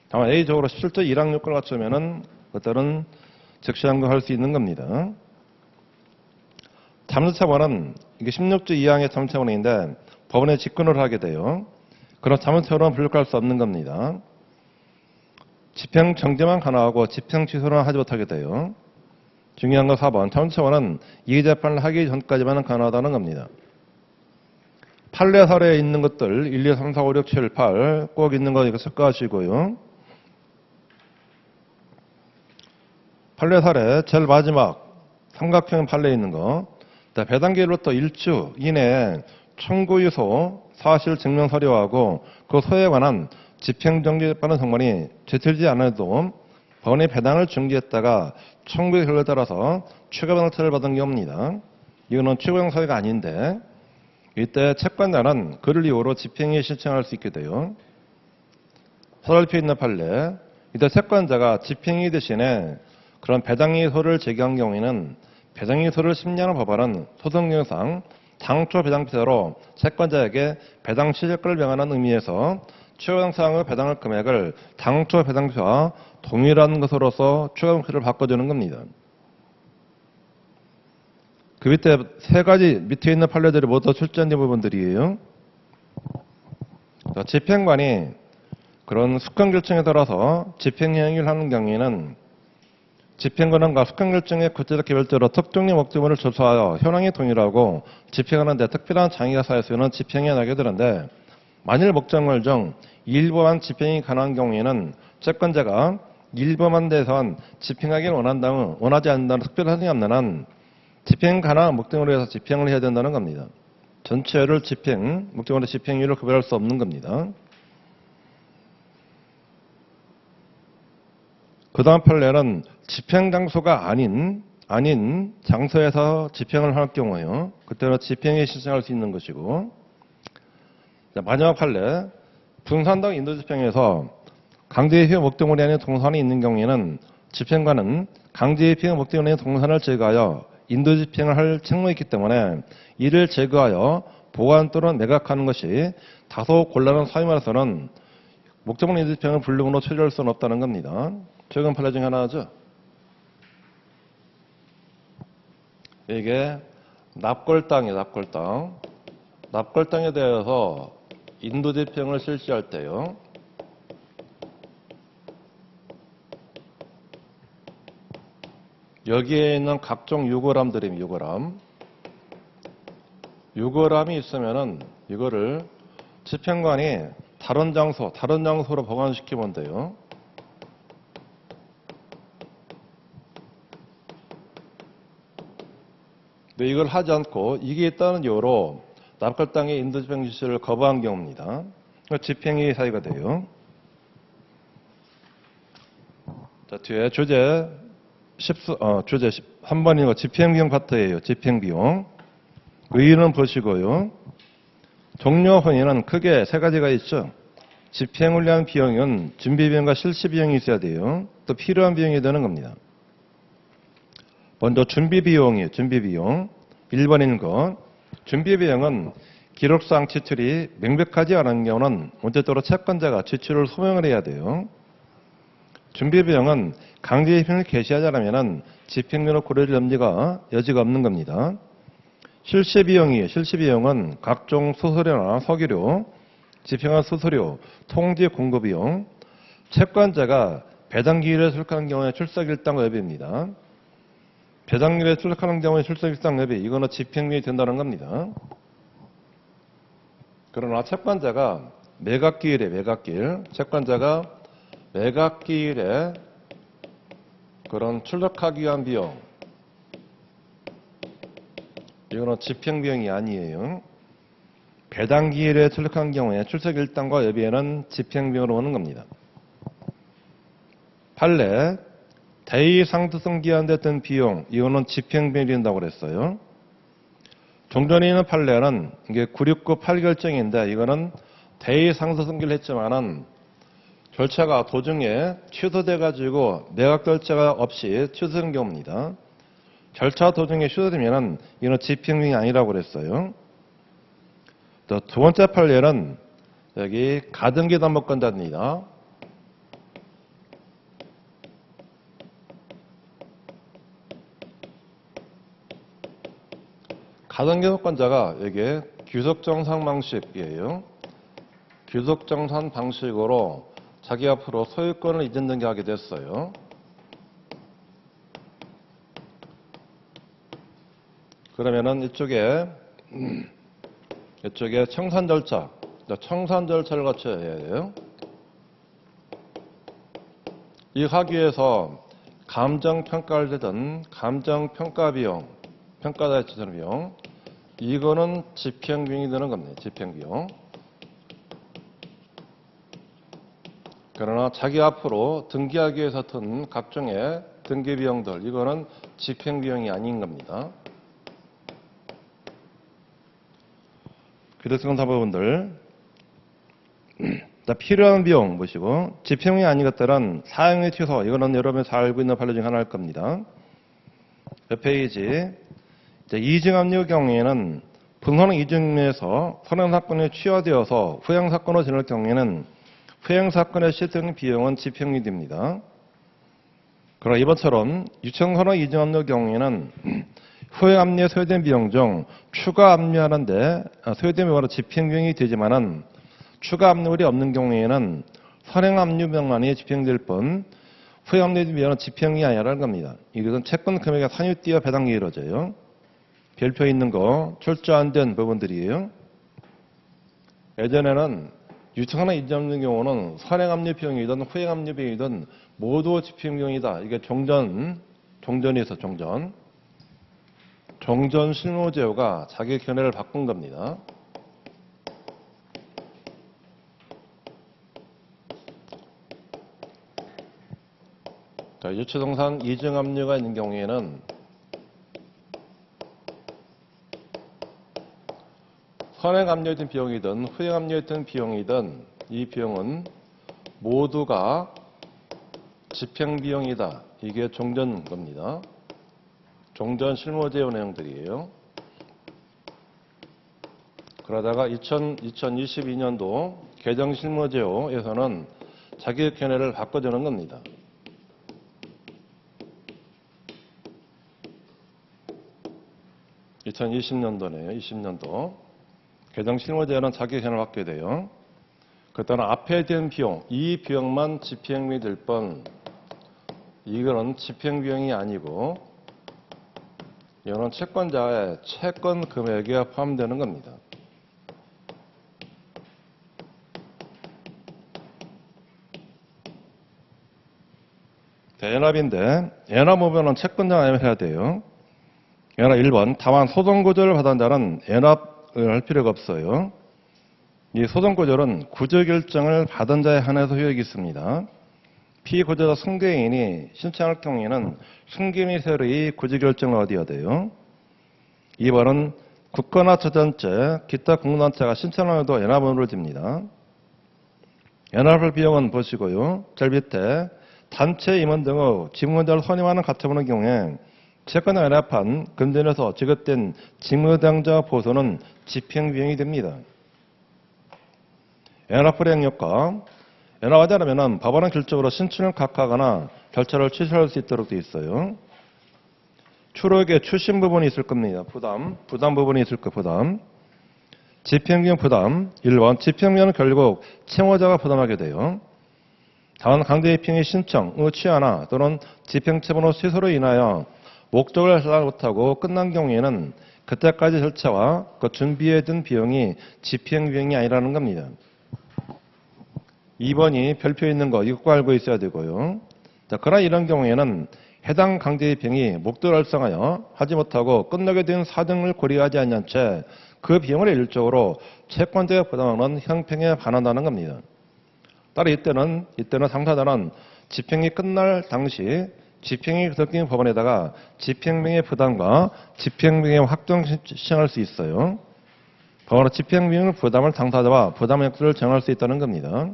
다만 A적으로 실제 1학 요건을 갖추면은 그것들은 즉시 항고할 수 있는 겁니다. 잠수처벌은 이게 16조 2항의 잠수처벌인데 법원에 직권을 하게 돼요. 그럼 잠수처벌은 불력할 수 없는 겁니다. 집행 정지만 가능하고 집행 취소는 하지 못하게 돼요. 중요한 거 4번. 잠수처벌은 이의재판을 하기 전까지만 가능하다는 겁니다. 판례 사례에 있는 것들 1, 2, 3, 4, 5, 6, 7, 8 꼭 있는 거 이거 체크하시고요. 판례 사례 제일 마지막 삼각형 판례에 있는 거. 배당기로부터 1주 이내에 청구 유소 사실 증명 서류하고 그 소에 관한 집행정지받는 성만이 제출되지 않아도 법원이 배당을 중지했다가 청구의 결과에 따라서 추가 배당처를 받은 경우입니다. 이거는 추가 배당 사유가 아닌데 이때 채권자는 그를 이유로 집행에 신청할 수 있게 돼요. 서울표에 있는 판례. 이때 채권자가 집행이 대신에 그런 배당이소를 제기한 경우에는 배당이소를 심리하는 법원은 소송경상 당초 배당피대로 채권자에게 배당 취득권을 명하는 의미에서 추가배당사항의 배당할 금액을 당초 배당표와 동일한 것으로서 추가배당표를 바꿔주는 겁니다. 그 밑에 세 가지 밑에 있는 판례들이 모두 출제된 부분들이에요. 집행관이 그런 숙권결정에 따라서 집행행위를 하는 경우에는 집행권한과 숙권결정의 구체적 개별적으로 특정의 목적물을 조사하여 현황이 동일하고 집행하는 데 특별한 장애가 쌓였으면 집행에 나게 되는데 만일 목적물 중 일부만 집행이 가능한 경우에는 채권자가 일부만 대해선 집행하기를 원하지 않는다는 특별한 사정이 없는 한 집행 가능한 목적으로 해서 집행을 해야 된다는 겁니다. 전체를 목적으로 집행률을 구별할 수 없는 겁니다. 그 다음 판례는 집행장소가 아닌 장소에서 집행을 할 경우에요. 그때는 집행에 신청할 수 있는 것이고. 마지막 판례. 분산당 인도집행에서 강제입행 목적물이 아닌 동산이 있는 경우에는 집행관은 강제입행 목적물이 아닌 동산을 제거하여 인도집행을 할 책무가 있기 때문에 이를 제거하여 보관 또는 매각하는 것이 다소 곤란한 사유만으로서는 목적물 인도집행을 불능으로 처리할 수는 없다는 겁니다. 최근 판례 중 하나죠. 이게 납골당이에요. 납골당. 납골당에 대해서 인도집행을 실시할 때요. 여기에 있는 각종 유골함들입니다. 유골함. 유골함이 있으면은 이거를 집행관이 다른 장소로 보관시키면 돼요. 근데 이걸 하지 않고 이게 있다는 이유로 납골당의 인도집행 지시를 거부한 경우입니다. 집행이 사유가 돼요. 자, 뒤에 주제 3번인 거 집행비용 파트예요. 집행비용. 의의는 보시고요. 종료 혼인은 크게 세 가지가 있죠. 집행을 위한 비용은 준비비용과 실시비용이 있어야 돼요. 또 필요한 비용이 되는 겁니다. 먼저 준비비용이에요. 준비비용. 1번인 거. 준비비용은 기록상 지출이 명백하지 않은 경우는 원칙적으로 채권자가 지출을 소명을 해야 돼요. 준비비용은 강제집행을 개시하지 않으면 집행료로 고려될 여지가 없는 겁니다. 실시비용이에요. 실시비용은 각종 수수료나 서기료, 집행한 수수료, 통지 공급비용, 채권자가 배당기일에 출석하는 경우에 출석일당 여비입니다. 배당기일에 출석하는 경우에 출석일당 여비, 이거는 집행비용이 된다는 겁니다. 그러나 채권자가 매각기일에 채권자가 매각기일에 그런 출석하기 위한 비용, 이거는 집행비용이 아니에요. 배당기일에 출석한 경우에 출석일당과 여비에는 집행비용으로 오는 겁니다. 판례, 대의상투성 기한됐던 비용, 이거는 집행비용이 된다고 그랬어요. 종전에 있는 판례는 이게 969 8결정인데 이거는 대의상투성기를 했지만은 절차가 도중에 취소돼 가지고 매각 절차가 없이 취소된 경우입니다. 절차 도중에 취소되면은 이거는 집행비용이 아니라고 그랬어요. 또 두 번째 판례는 여기 가등기 담보권자입니다. 가등기 담보권자가 여기 귀속정산 방식이에요. 귀속정산 방식으로 자기 앞으로 소유권을 이전 등기하게 됐어요. 그러면은 이쪽에 청산 절차를 거쳐야 해요. 이 하기 위해서 감정평가를 되든 감정평가 비용, 평가자의 지정 비용, 이거는 집행비용이 되는 겁니다. 집행비용. 그러나 자기 앞으로 등기하기 위해서 든 각종의 등기비용들, 이거는 집행비용이 아닌 겁니다. 기득권 사법분들, 필요한 비용 보시고, 집행비용이 아닌 것들은 사용의 취소, 이거는 여러분이 잘 알고 있는 판례 중 하나일 겁니다. 몇 페이지, 이증압류 경우에는 분선 이증에서 선행사건이 취하되어서 후행사건으로 지낼 경우에는 후행사건에 시행 비용은 집행이 됩니다. 그러나 이번처럼 유청선언 이증압류 경우에는 후행압류에 소요된 비용 중 추가 압류하는데 소요된 비용으로 집행비용이 되지만은 추가 압류율이 없는 경우에는 선행압류 비용만이 집행될 뿐 후행압류 비용은 집행이 아니라는 겁니다. 이것은 채권 금액의 산유띠와 배당이 이루어져요. 별표에 있는 거 출조 안 된 부분들이에요. 예전에는 유청선언 이증압류 경우는 선행압류 비용이든 후행압류 비용이든 모두 집행비용이다. 이게 종전에서 종전 실무제도가 자기 견해를 바꾼 겁니다. 자, 유치동산 이증압류가 있는 경우에는 선행압류했던 비용이든 후행압류했던 비용이든 이 비용은 모두가 집행비용이다. 이게 종전 겁니다. 종전 실무제도 내용들이에요. 그러다가 2022년도 개정 실무제도에서는 자기 견해를 바꿔주는 겁니다. (2020년도네요) 20년도 개정 실무제도는 자기 견해를 바뀌게 돼요. 그때는 앞에 된 비용, 이 비용만 집행비용이 될 뿐 이거는 집행비용이 아니고 이거는 채권자의 채권 금액에 포함되는 겁니다. 연합인데 연합 보면은 채권자가 해야 돼요. 연합 1번 다만 소송구조를 받은 자는 연합을 할 필요가 없어요. 이 소송구조는 구조결정을 받은 자에 한해서 효력이 있습니다. 피구조자 승계인이 신청할 경우에는 승계 및 세율의 구조결정을 얻어야 돼요. 2번은 국가나 저전체, 기타 공동단체가 신청하여도 연합원으로 집니다. 연합할 비용은 보시고요. 절 밑에 단체 임원 등의 직무대를 선임하는 가처분의 경우에 채권과 연합한 금전에서 지급된 직무대행자 보수는 집행비용이 됩니다. 연합 불이행력과 연합하지 않으면 법원은 결적으로 신청을 각하하거나 절차를 취소할 수 있도록 되어 있어요. 추록에 추심 부분이 있을 겁니다. 부담 부분이 있을 거예요. 부담. 집행비용 부담. 1번 집행비용은 결국 채무자가 부담하게 돼요. 다만 강제집행의 신청, 취하나 또는 집행처분의 취소로 인하여 목적을 달성 못하고 끝난 경우에는 그때까지 절차와 그 준비에 든 비용이 집행비용이 아니라는 겁니다. 2번이 별표에 있는 거 이거 꼭 알고 있어야 되고요. 자, 그러나 이런 경우에는 해당 강제집행이 목적을 달성하여 하지 못하고 끝나게 된 사정을 고려하지 않은 채 그 비용을 일적으로 채권자가 부담하는 형평에 반한다는 겁니다. 따라 이때는 당사자는 집행이 끝날 당시 집행이 결정된 법원에다가 집행비용의 부담과 집행비용의 확정 신청할 수 있어요. 법원은 집행비용을 부담할 당사자와 부담 액수를 정할 수 있다는 겁니다.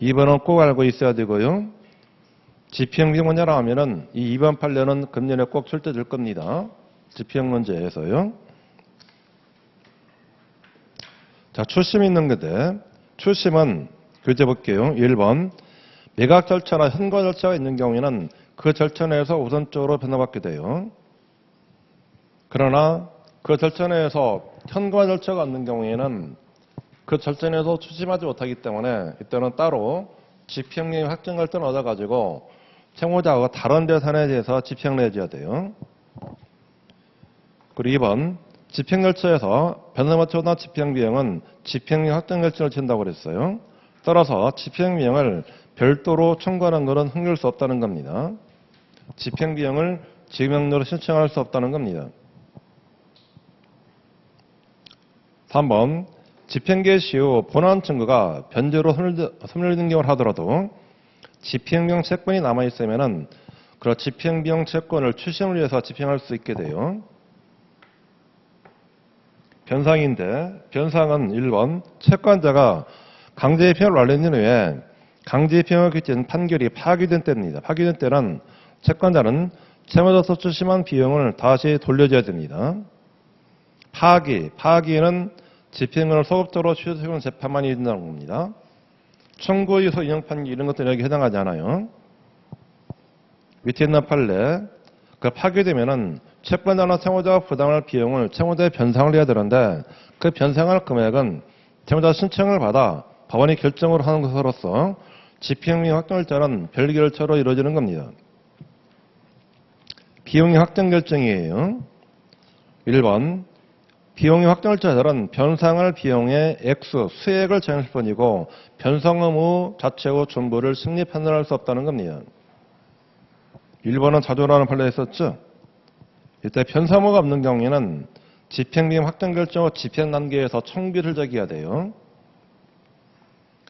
2번은 꼭 알고 있어야 되고요. 집행비용 문제라 하면은 이 2번 판례는 금년에 꼭 출제될 겁니다. 집행 문제에서요. 자, 추심 있는 건데 추심은 교재 볼게요. 1번 매각 절차나 현과 절차가 있는 경우에는 그 절차 내에서 우선적으로 변화받게 돼요. 그러나 그 절차 내에서 현과 절차가 없는 경우에는 그 절차 내에서 추심하지 못하기 때문에 이때는 따로 집행령 확정 결정을 얻어가지고 채무자가 다른 재산에 대해서 집행을 해줘야 돼요. 그리고 2번 집행 절차에서 변화마초나 집행비용은 집행령 확정 결정을 친다고 그랬어요. 따라서 집행비용을 별도로 청구하는 것은 흥미할 수 없다는 겁니다. 집행비용을 지명료로 신청할 수 없다는 겁니다. 3번 집행 개시 후 본안 청구가 변제로 소멸된 경우를 하더라도 집행비용 채권이 남아있으면 그 집행비용 채권을 추심을 위해서 집행할 수 있게 돼요. 변상인데 변상은 1번 채권자가 강제집행을 완료한 후에 강제집행을 규정한 판결이 파기된 때입니다. 파기된 때는 채권자는 채무자로서 추심한 비용을 다시 돌려줘야 됩니다. 파기에는 집행을 소급적으로 취소해온 재판만이 된다는 겁니다. 청구 유소 인용 판결 이런 것들은 여기 해당하지 않아요. 밑에 있는 판례 그 파기되면은 채권자나 채무자가 부담할 비용을 채무자에 변상을 해야 되는데 그 변상할 금액은 채무자 신청을 받아 법원이 결정을 하는 것으로서 집행비용 확정결정은 별개결처로 이루어지는 겁니다. 비용의 확정 결정이에요. 1번 비용의 확정결정자들은 변상할 비용의 액수, 수액을 정할 뿐이고 변상 의무 자체 후 전부를 승리 판단할 수 없다는 겁니다. 1번은 자조라는 판례가 있었죠. 이때 변상의무가 없는 경우에는 집행비용 확정결정 후 집행 단계에서 청구를 제기해야 돼요.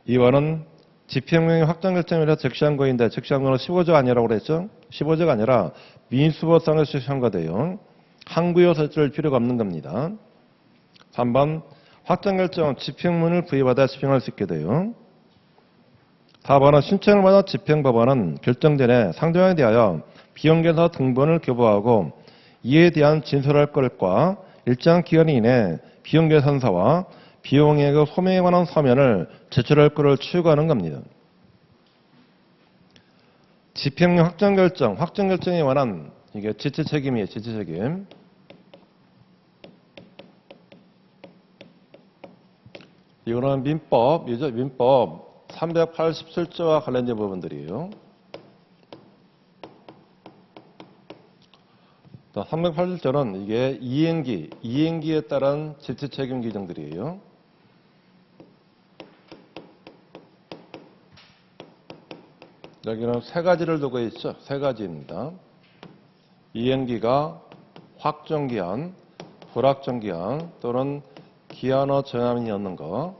2번은 집행비용 확정결정이라 즉시한 거인데 즉시한 거는 15조가 아니라고 그랬죠. 15조가 아니라 민수법상에서 즉시한 거돼요. 항구요 설정할 필요가 없는 겁니다. 3번 확정결정은 집행문을 부여받아 집행할 수 있게 돼요. 4번은 신청을 받아 집행법원은 결정 전에 상대방에 대하여 비용계사 등본을 교부하고 이에 대한 진술할 것과 일정 기간 이내 비용계산서와 비용액의 소명에 관한 서면을 제출할 것을 추구하는 겁니다. 집행령 확정결정에 관한 이게 지체책임이에요. 지체책임. 이거는 민법이죠. 민법 387조와 관련된 부분들이에요. 387조는 이게 이행기에 따른 지체책임 규정들이에요. 여기는 세 가지를 두고 있죠. 세 가지입니다. 이행기가 확정기한, 불확정기한 또는 기한어 정함이 없는 거.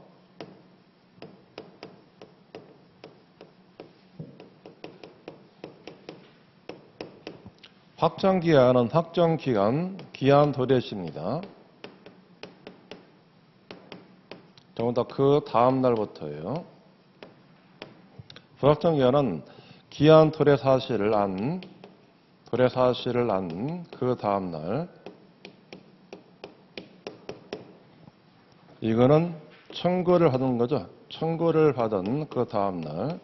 확정기한은 확정기간, 기한 도래시입니다. 조금 더 그 다음 날부터예요. 불확정기한은 기한 도래 사실을 안 그 다음 날. 이거는 청구를 받은 거죠. 청구를 받은 그 다음 날.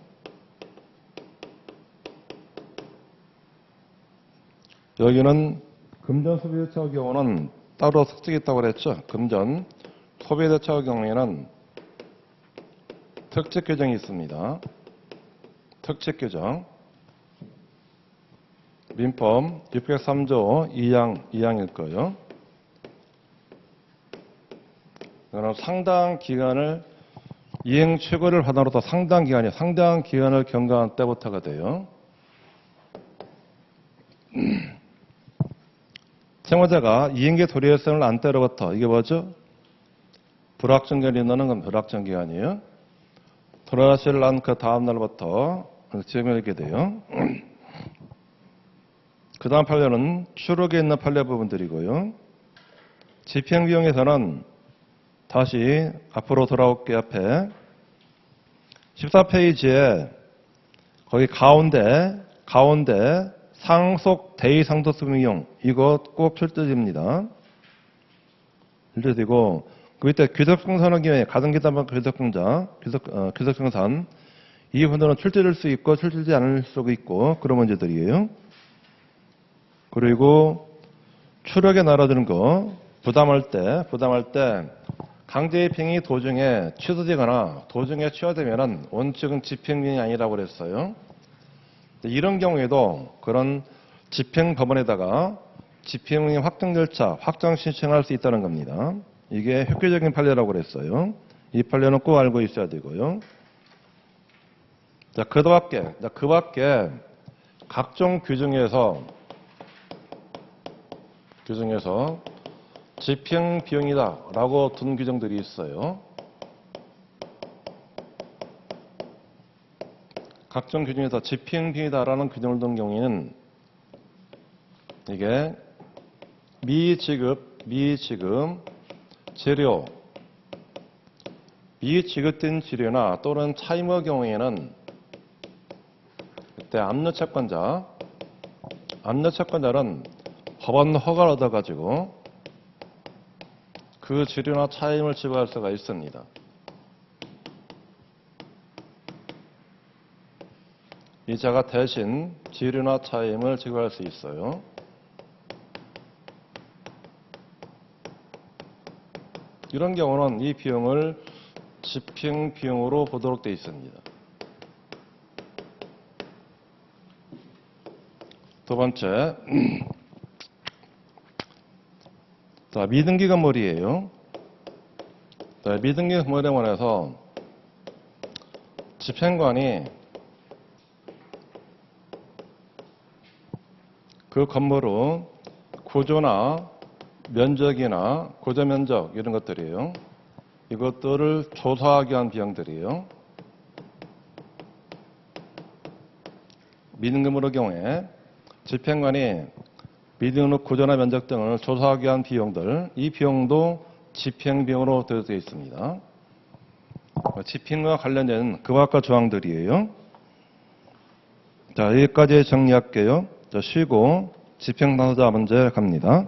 여기는 금전 소비대차의 경우는 따로 특징이 있다고 그랬죠. 금전 소비대차의 경우에는 특징 규정이 있습니다. 특칙 규정. 민법 603조 2항일 거예요. 그럼 상당 기간을 이행 최고를 하나로서 상당 기간을 경과한 때부터가 돼요. 채무자가 이행기 도리의성을 안 때로부터 이게 뭐죠? 불확정기간이 있는 건 불확정기간이에요. 돌아가시를 난 그 다음 날부터 지행을 하게 돼요. 그 다음 판례는 추록에 있는 판례 부분들이고요. 집행비용에서는 다시 앞으로 돌아올게 앞에 14페이지에 거기 가운데 상속 대의 상속비용 이거 꼭 출제됩니다. 출제되고 그 밑에 귀속증산의 경우에 가등기담당 귀속증산 이 부분들은 출제될 수 있고 출제되지 않을 수도 있고 그런 문제들이에요. 그리고 추력에 날아드는 거 부담할 때 강제입행이 도중에 취소되거나 도중에 취하되면은 원칙은 집행비용이 아니라고 그랬어요. 이런 경우에도 그런 집행법원에다가 집행비용 확정 절차, 확정 신청할 수 있다는 겁니다. 이게 획기적인 판례라고 그랬어요. 이 판례는 꼭 알고 있어야 되고요. 자, 그 밖에 각종 규정에서 집행비용이다라고 둔 규정들이 있어요. 각종 규정에서 집행비용이다라는 규정을 둔 경우에는 이게 미지급 재료, 미지급된 재료나 또는 차임의 경우에는 그때 압류채권자는 법원 허가를 얻어가지고 그 재료나 차임을 지불할 수가 있습니다. 이자가 대신 재료나 차임을 지불할 수 있어요. 이런 경우는 이 비용을 집행비용으로 보도록 되어 있습니다. 두 번째, 자, 미등기 건물이에요. 자, 미등기 건물에 관해서 집행관이 그 건물의 구조나 면적이나 구조 면적 이런 것들이에요. 이것들을 조사하기 위한 비용들이에요. 미등기물의 경우에 집행관이 미등기물 구조나 면적 등을 조사하기 위한 비용들, 이 비용도 집행비용으로 되어 있습니다. 집행과 관련된 그와 같은 조항들이에요. 자, 여기까지 정리할게요. 자, 쉬고 집행 당사자 문제 갑니다.